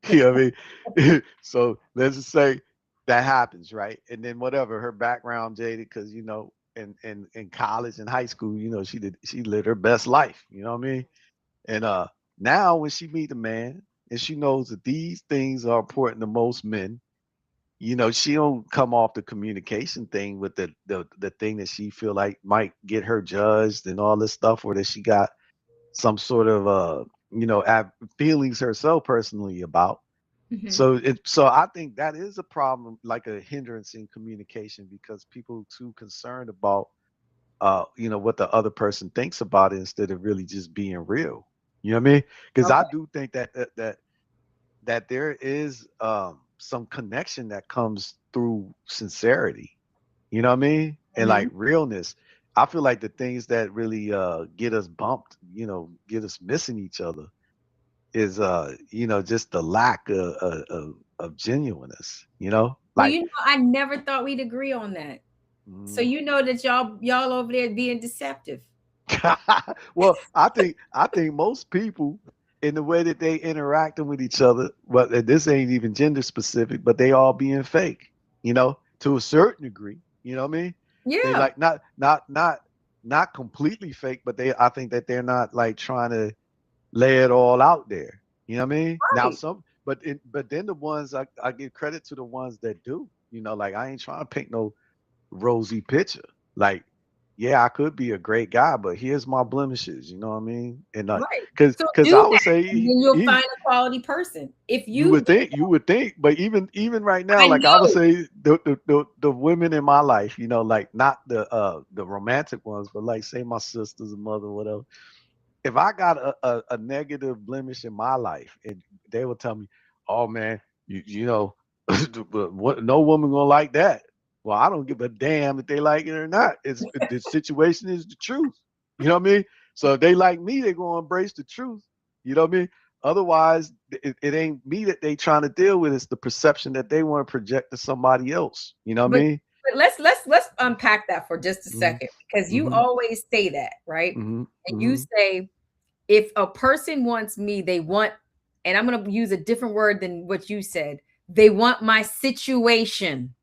You know what I mean? So let's just say that happens, right? And then whatever, her background jaded because in college and high school, she lived her best life. You know what I mean? And now when she meet a man and she knows that these things are important to most men, she don't come off the communication thing with the thing that she feel like might get her judged and all this stuff, or that she got some sort of feelings herself personally about. So I think that is a problem, like a hindrance in communication, because people are too concerned about what the other person thinks about it instead of really just being real. You know what I mean? Because I do think that there is some connection that comes through sincerity. You know what I mean? And like realness. I feel like the things that really get us bumped, get us missing each other is just the lack of genuineness, Like, well, I never thought we'd agree on that. So that y'all over there being deceptive. Well, I think most people in the way that they interacting with each other, but this ain't even gender specific, but they all being fake, to a certain degree. You know what I mean? Yeah. They like not completely fake, but I think that they're not like trying to lay it all out there. You know what I mean? Now Right. some, but then the ones I give credit to the ones that do. You know, like I ain't trying to paint no rosy picture. Like, yeah, I could be a great guy, but here's my blemishes. You know what I mean? And Right. because So because do I would that, say and then you'll find a quality person. If you do, you would think, but even right now, I like I would know. say the women in my life, you know, like not the romantic ones, but like say my sister's mother, whatever. If I got a negative blemish in my life, and they will tell me, "Oh man, you know, but what, no woman gonna like that." Well, I don't give a damn if they like it or not. It's the situation is the truth. You know what I mean? So if they like me, they gonna embrace the truth. You know what I mean? Otherwise, it ain't me that they trying to deal with. It's the perception that they want to project to somebody else. You know what I But, mean? let's unpack that for just a Mm-hmm. second, because you Mm-hmm. always say that, right? Mm-hmm. And you Mm-hmm. say, if a person wants me, they want, and I'm going to use a different word than what you said. They want my situation,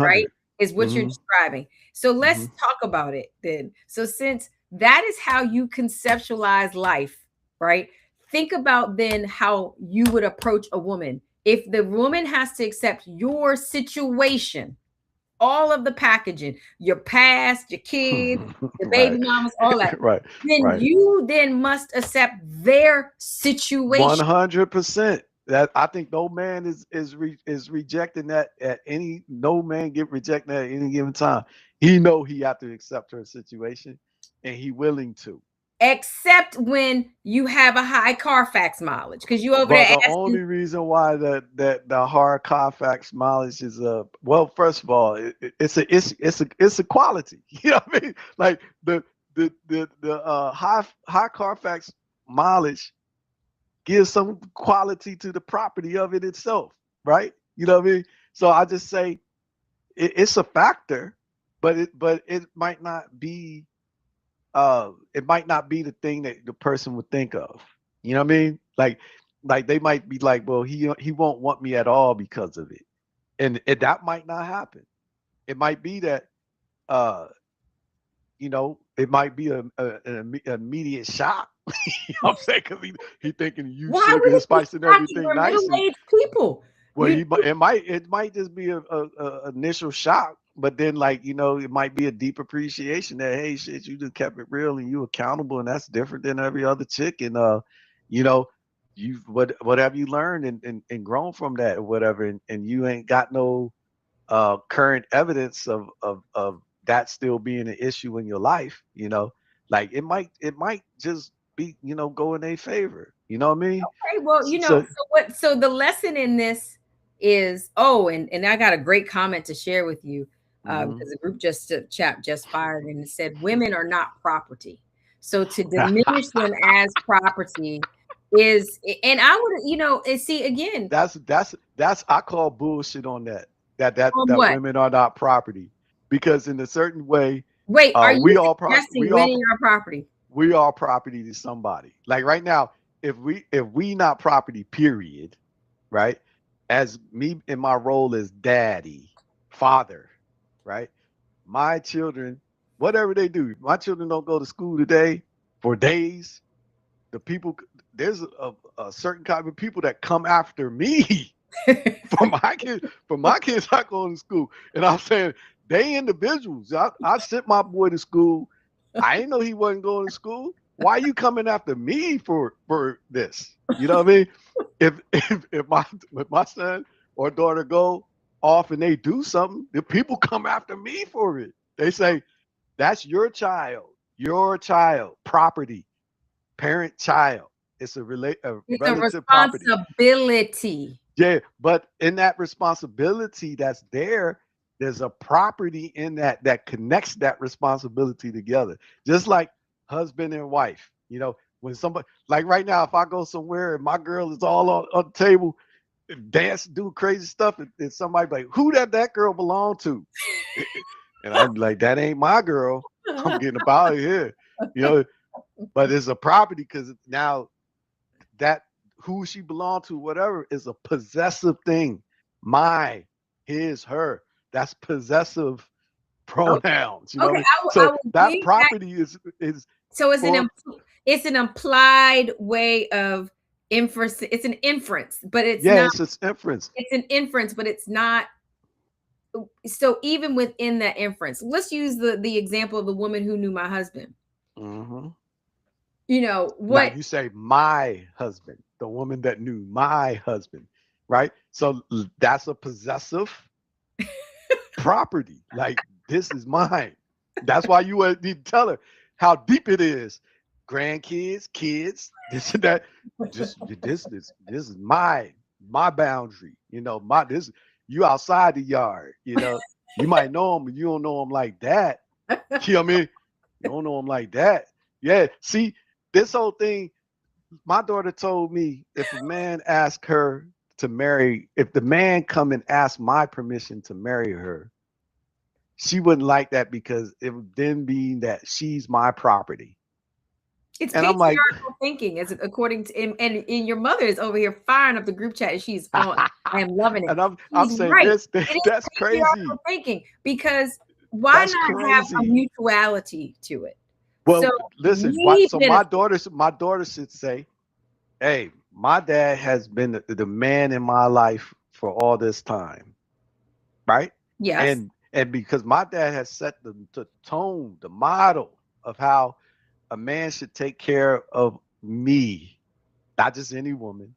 right? 100. Is what you're Mm-hmm. describing. So let's Mm-hmm. talk about it then. So since that is how you conceptualize life, right? Think about then how you would approach a woman. If the woman has to accept your situation, all of the packaging, your past, your kids, your baby Right. mamas, all that, Right. then Right. you then must accept their situation. 100%. That I think no man is rejecting that at any no man get rejected at any given time. He know he have to accept her situation, and he willing to. Except when you have a high Carfax mileage, because you over But there the asking. only reason why that the hard Carfax mileage is well, first of all, it's a quality. You know what I mean? Like the high Carfax mileage give some quality to the property of it itself, right? You know what I mean? So I just say it's a factor, but it might not be the thing that the person would think of. You know what I mean? Like they might be like, well, he won't want me at all because of it, and that might not happen. It might be that uh it might be an immediate shock. You know what I'm saying? Because he thinking you Why sugar would and it be spice and shocking? everything We're nice, and middle-aged people. well, You it might just be a initial shock, but then like it might be a deep appreciation that hey shit, you just kept it real and you accountable, and that's different than every other chick, and you know what have you learned and grown from that or whatever, and you ain't got no current evidence of that still being an issue in your life, like it might just be go in their favor. You know what I mean? okay? Well, So so the lesson in this is, oh, and I got a great comment to share with you, mhm. because the group just chat just fired and it said women are not property. So to diminish them as property is, and I would, and see again That's I call bullshit on that. on That what. women are not property, because in a certain way, Wait, are you we all suggesting winning our property? we are property to somebody. Like right now, if we not property, period, right? As me in my role as daddy, father, right? My children, whatever they do, my children don't go to school today for days. The people, there's a certain kind of people that come after me for my kids not going to school. And I'm saying they individuals. I sent my boy to school. I didn't know he wasn't going to school. Why are you coming after me for this? You know what I mean? If my son or daughter go off and they do something, the people come after me for it. They say, that's your child, property, parent child. It's a It's a relative property. responsibility. Yeah, but in that responsibility that's there, there's a property in that connects that responsibility together. Just like husband and wife. When somebody, like right now, if I go somewhere and my girl is all on the table, dance, do crazy stuff, and somebody be like, who that girl belong to? And I'm like, that ain't my girl. I'm getting up out of here. You know, but it's a property because now that who she belonged to, whatever, is a possessive thing. My, his, her. That's possessive Okay, pronouns. You know what okay, I mean? I So will that give that. property is So it's an for it's an implied way of inference. It's an inference, but it's Yeah, not. it's just inference. It's an inference, but it's not. So even within that inference, let's use the example of the woman who knew my husband. Hmm. You know Now what? you say my husband, the woman that knew my husband, right? So that's a possessive property. Like, this is mine. That's why you need to tell her how deep it is. Grandkids, kids, this and that. Just this is my boundary. You know, my this you outside the yard. You know, you might know him, but you don't know him like that. You know what I mean? You don't know him like that. Yeah. See, this whole thing. My daughter told me if a man asked her to marry, if the man come and ask my permission to marry her, she wouldn't like that because it would then be that she's my property. It's And I'm like, patriarchal thinking, as according to and your mother is over here firing up the group chat, and she's on. I am loving it. and I'm She's saying right. this, It is that's patriarchal crazy. thinking because why That's not have a crazy. mutuality to it? So Well, listen, we so benefit. my daughter should say, hey, my dad has been the man in my life for all this time, right? Yes, And because my dad has set the tone, the model of how a man should take care of me, not just any woman,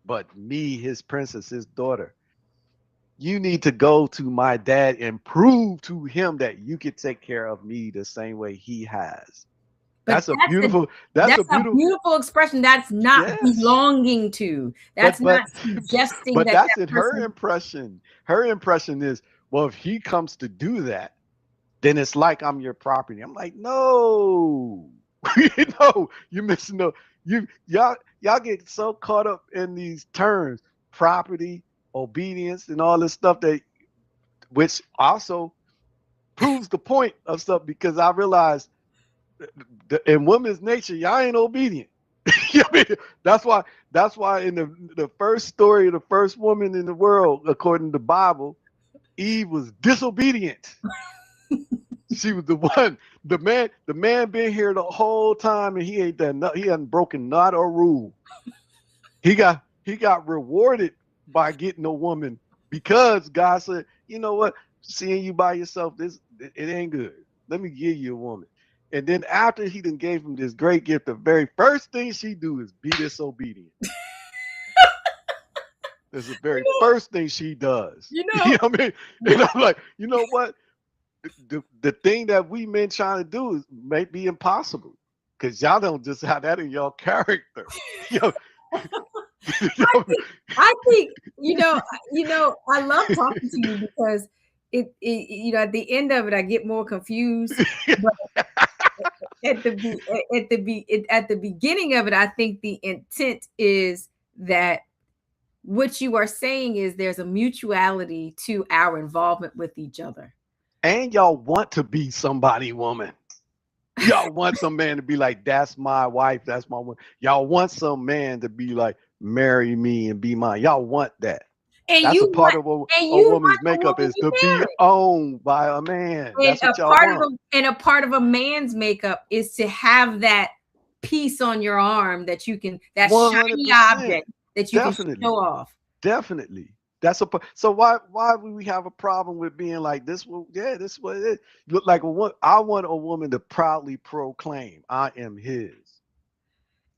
but me, his princess, his daughter. You need to go to my dad and prove to him that you can take care of me the same way he has. but That's a beautiful, that's a that's a beautiful, beautiful expression. That's not yes. belonging to. But That's not but suggesting but that that's that in her person. impression. Her impression is, well, if he comes to do that, then it's like I'm your property. I'm like, no, no, you're missing the y'all get so caught up in these terms, property, obedience, and all this stuff that which also proves the point of stuff because I realized in women's nature, y'all ain't obedient. You know what I mean? That's why in the first story of the first woman in the world, according to the Bible, Eve was disobedient. She was the one, the man been here the whole time and he ain't done he hadn't broken not a rule. He got rewarded by getting a woman because God said, you know what, seeing you by yourself, it ain't good. Let me give you a woman. And then after he done gave him this great gift, the very first thing she do is be disobedient. That's the very first thing she does. You You know, know what I mean? And I'm like, you know what? The thing that we men trying to do is may be impossible because y'all don't just have that in your character. You know, you know, I think I love talking to you because at the end of it I get more confused, but at the beginning of it I think the intent is that what you are saying is there's a mutuality to our involvement with each other. and y'all want to be somebody woman. Y'all want some man to be like, that's my wife, that's my woman. Y'all want some man to be like, marry me and be mine. Y'all want that. And That's you a part want of and a you want woman's the makeup woman is you to be marry. owned by a man. And That's what y'all want. a part of a man's makeup is to have that piece on your arm that you can, that shiny 100%. object that you can show Definitely. off. Definitely. So why would we have a problem with being like this? Well, yeah, this is what it is. Look like I want a woman to proudly proclaim, I am his.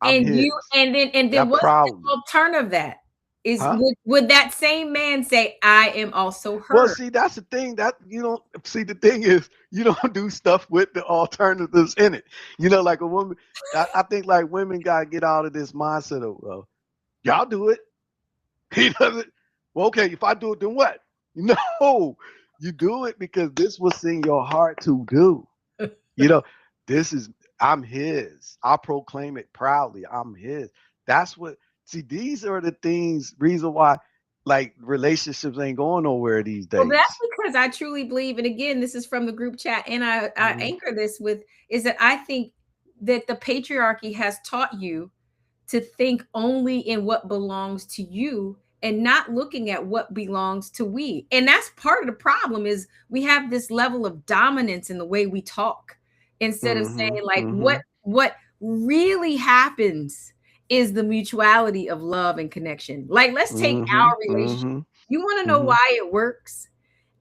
I'm And you his. and then That what's the proudly. alternative of that? Is Huh? would that same man say, I am also Well, her? see, that's the thing that you don't see. The thing is, you don't do stuff with the alternatives in it. Like a woman, I think like women got to get out of this mindset of, well, y'all do it. He doesn't. Well, okay, if I do it, then what? No, you do it because this was in your heart to do. You know, this is, I'm his. I proclaim it proudly. I'm his. That's what, see, these are the things, reason why like relationships ain't going nowhere these Well, that's days. because I truly believe, and again, this is from the group chat, and I Mhm. anchor this with is that I think that the patriarchy has taught you to think only in what belongs to you and not looking at what belongs to we. And that's part of the problem is we have this level of dominance in the way we talk instead of saying Mhm. like Mhm. really happens is the mutuality of love and connection. Like, let's take Mm-hmm. our relationship. Mm-hmm. You want to know Mm-hmm. why it works?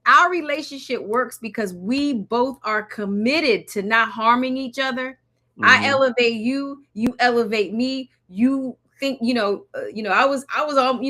Our relationship works because we both are committed to not harming each other. I Mm-hmm. elevate you, you elevate me. You think, I was all,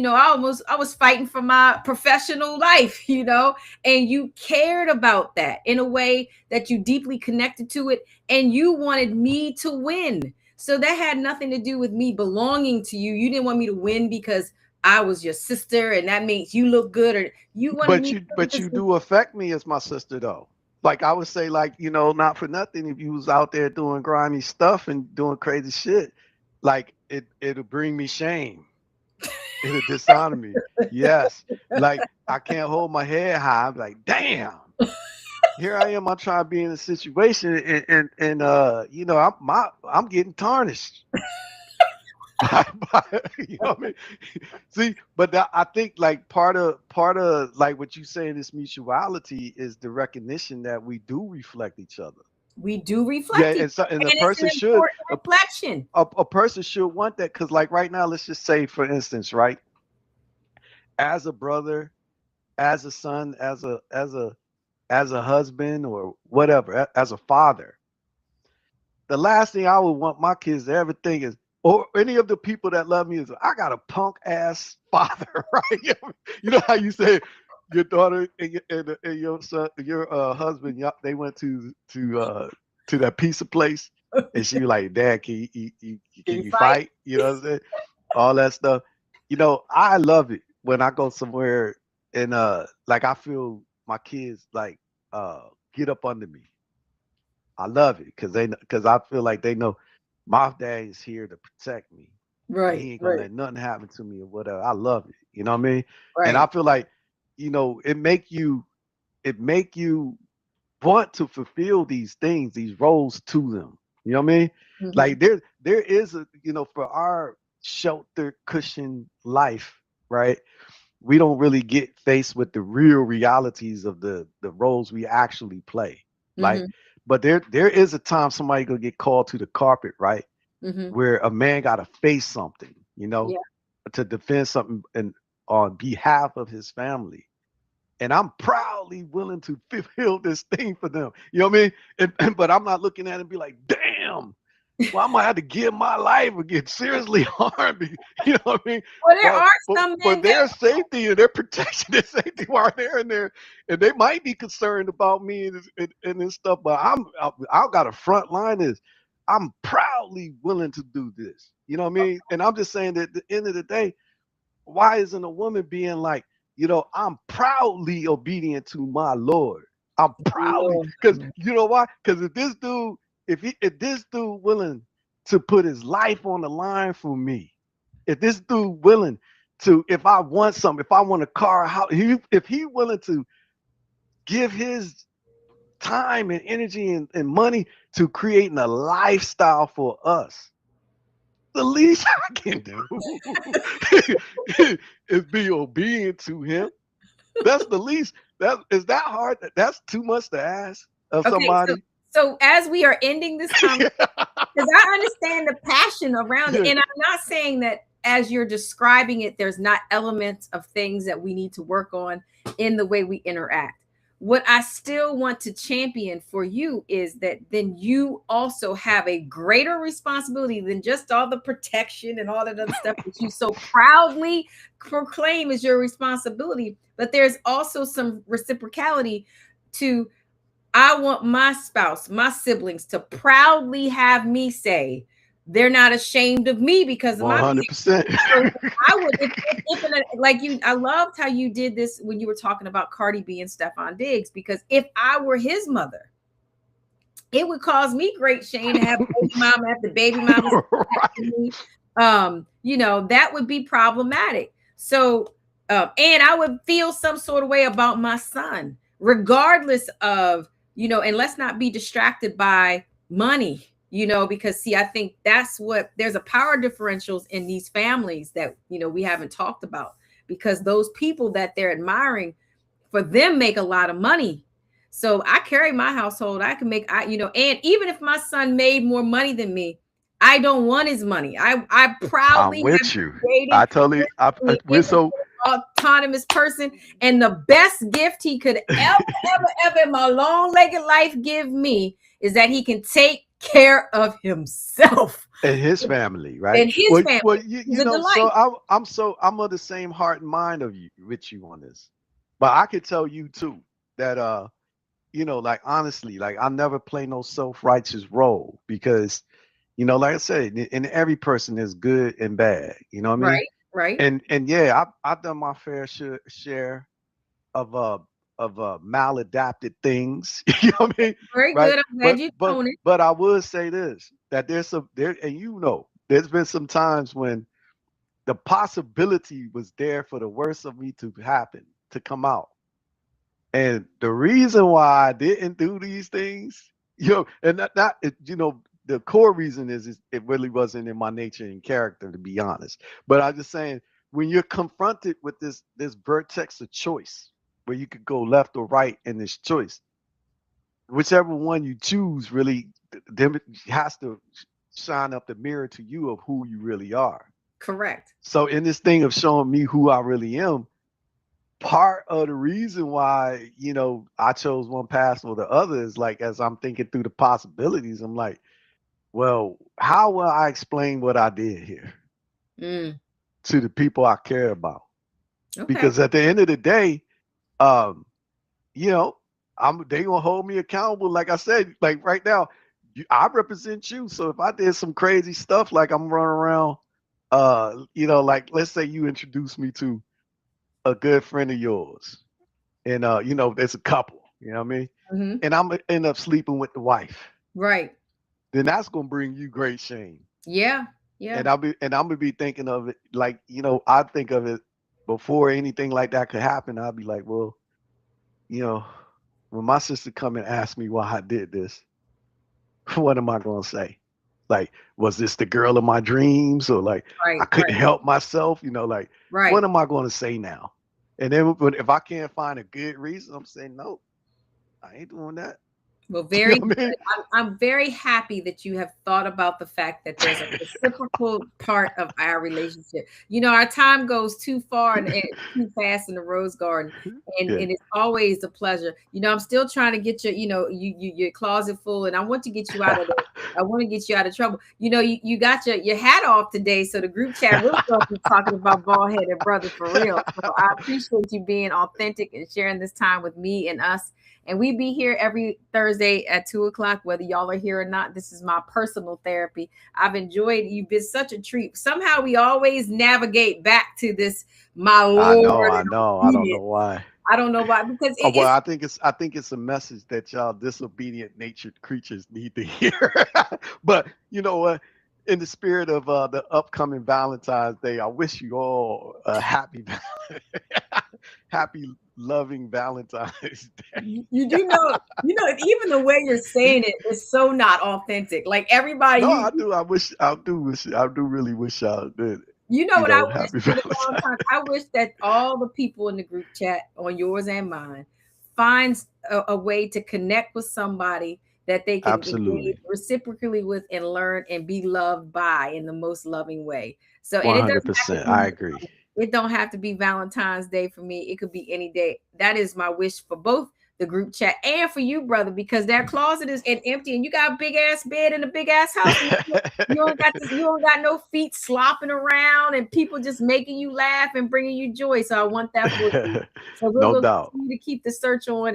I was fighting for my professional life, and you cared about that in a way that you deeply connected to it, and you wanted me to win. So that had nothing to do with me belonging to you. You didn't want me to win because I was your sister and that makes you look good, or you wanted But me to you win but because you do affect me as my sister though. Like I would say, like, not for nothing, if you was out there doing grimy stuff and doing crazy shit, like it'll bring me shame. It'll dishonor me. Yes. Like I can't hold my head high. I'm like, damn. Here I am. I'm trying to be in a situation, and I'm getting tarnished. You know what I mean? See, but I think like part of like what you say in this mutuality is the recognition that we do reflect each other. we do Yeah, reflect each and other, a and it's an person should important reflection. a person should want that because like right now, let's just say for instance, right, as a brother, as a son, as a husband or whatever, as a father, the last thing I would want my kids to ever think is, or any of the people that love me is, I got a punk ass father, right? You know how you say your daughter and your son, your husband, they went to that pizza place, and she was like, "Dad, Can can you you fight? fight?" You know what I'm saying? All that stuff. I love it when I go somewhere and like I feel my kids like get up under me. I love it because I feel like they know my dad is here to protect me, and Right, he ain't gonna right, let nothing happen to me or whatever. I love it. You know what I mean? And I right. feel like it make you want to fulfill these things, these roles to them. You know what I mean? Hmm. Like there is a for our shelter cushion life, right? We don't really get faced with the real realities of the roles we actually play. Like, Hmm. but there is a time somebody gonna get called to the carpet, right? Hmm. Where a man gotta face something, Yeah. to defend something and on behalf of his family. And I'm proudly willing to fulfill this thing for them. You know what I mean? But I'm not looking at it and be like, damn, well, I might have to give my life or get seriously harmed. You know what I mean? Well, there But are but some for men that. their safety and their protection and safety while they're in there, and they might be concerned about me and this stuff. But I've got a front line is I'm proudly willing to do this. You know what I mean? And I'm just saying that at the end of the day, why isn't a woman being like, I'm proudly obedient to my Lord. I'm proudly Lord. because you know why? Because if this dude willing to put his life on the line for me, if this dude willing to, if I want something, if I want a car, if he willing to give his time and energy and money to creating a lifestyle for us, the least I can do is be obedient to him. That's the least. That is that hard. That's too much to ask of Okay, so somebody. so as we are ending this conversation, because I understand the passion around it, Yeah. and I'm not saying that as you're describing it, there's not elements of things that we need to work on in the way we interact. What I still want to champion for you is that then you also have a greater responsibility than just all the protection and all that other stuff that you so proudly proclaim as your responsibility. But there's also some reciprocality to, I want my spouse, my siblings to proudly have me say they're not ashamed of me because of One my hundred behavior. percent. So I would, like you, I loved how you did this when you were talking about Cardi B and Stephon Diggs, because if I were his mother, it would cause me great shame to have baby mama after baby mama Right. me. That would be problematic. So, and I would feel some sort of way about my son, regardless of, and let's not be distracted by money, because see, I think that's what there's a power differentials in these families that, we haven't talked about, because those people that they're admiring, for them, make a lot of money. So I carry my household. I can make, and even if my son made more money than me, I don't want his money. I I'm proudly have with you. created I totally. an We're so. autonomous person, and the best gift he could ever in my long-legged life give me is that he can take care of himself And his family, right? and his family. Well, He's you a know, so delight. I'm of the same heart and mind of you with you on this. But I could tell you too that like honestly, like I never play no self-righteous role because, like I said, in every person is good and bad. You know what I mean? Right, right. And yeah, I've done my fair share of maladapted things. You know what I mean? Very Right. good. I'm glad But you but own it. but I would say this that and there's been some times when the possibility was there for the worst of me to happen, to come out. And the reason why I didn't do these things, and the core reason is it really wasn't in my nature and character, to be honest. But I'm just saying, when you're confronted with this vertex of choice, where you could go left or right in this choice, whichever one you choose really has to shine up the mirror to you of who you really are. Correct. So in this thing of showing me who I really am, part of the reason why I chose one path or the other is like, as I'm thinking through the possibilities, I'm like, well, how will I explain what I did here Mm, to the people I care about? okay. Because at the end of the day, um you know they gonna hold me accountable. Like I said, like right now, I represent you, so if I did some crazy stuff, like I'm running around, like let's say you introduced me to a good friend of yours, and there's a couple, you know what I mean, Hmm. and I'm gonna end up sleeping with the wife, Right. then that's gonna bring you great shame. Yeah. Yeah. I'm gonna be thinking of it like, I think of it before anything like that could happen. I'll be like, well, you know, when my sister come and ask me why I did this, what am I gonna say? Like, was this the girl of my dreams, or like I Right. couldn't Right. help myself? Like, what Right. am I gonna say now? And then if I can't find a good reason, I'm saying no, I ain't doing that. Well, You very know what I good. mean? I'm very happy that you have thought about the fact that there's a reciprocal part of our relationship. Our time goes too far and too fast in the rose garden, Yeah. and it's always a pleasure. I'm still trying to get your closet full, and I want to get you out of I want to get you out of trouble. You got your hat off today, so the group chat really don't be talking about bald headed brother for real. So I appreciate you being authentic and sharing this time with me and us. And we be here every Thursday at 2 o'clock, whether y'all are here or not. This is my personal therapy. I've enjoyed. You've been such a treat. Somehow we always navigate back to this, my I know, Lord I and know. I don't know obedience. why. I don't know why, because Well, it's I think it's a message that y'all disobedient natured creatures need to hear. But you know what? In the spirit of the upcoming Valentine's Day, I wish you all a happy, happy, loving Valentine's Day. you do even the way you're saying it is so not authentic. Like everybody, No, I do. I do really wish y'all did. what I wish Happy for the Valentine's. Valentine's. I wish that all the people in the group chat, on yours and mine, finds a way to connect with somebody that they can engage Absolutely, reciprocally with and learn and be loved by in the most loving way. So, and it doesn't have to 100%. I be agree. it don't have to be Valentine's Day for me. It could be any day. That is my wish for both the group chat and for you, brother, because that closet is empty and you got a big ass bed in a big ass house. And you don't got no feet slopping around and people just making you laugh and bringing you joy. So I want that for you. So we'll No doubt. continue to keep the search on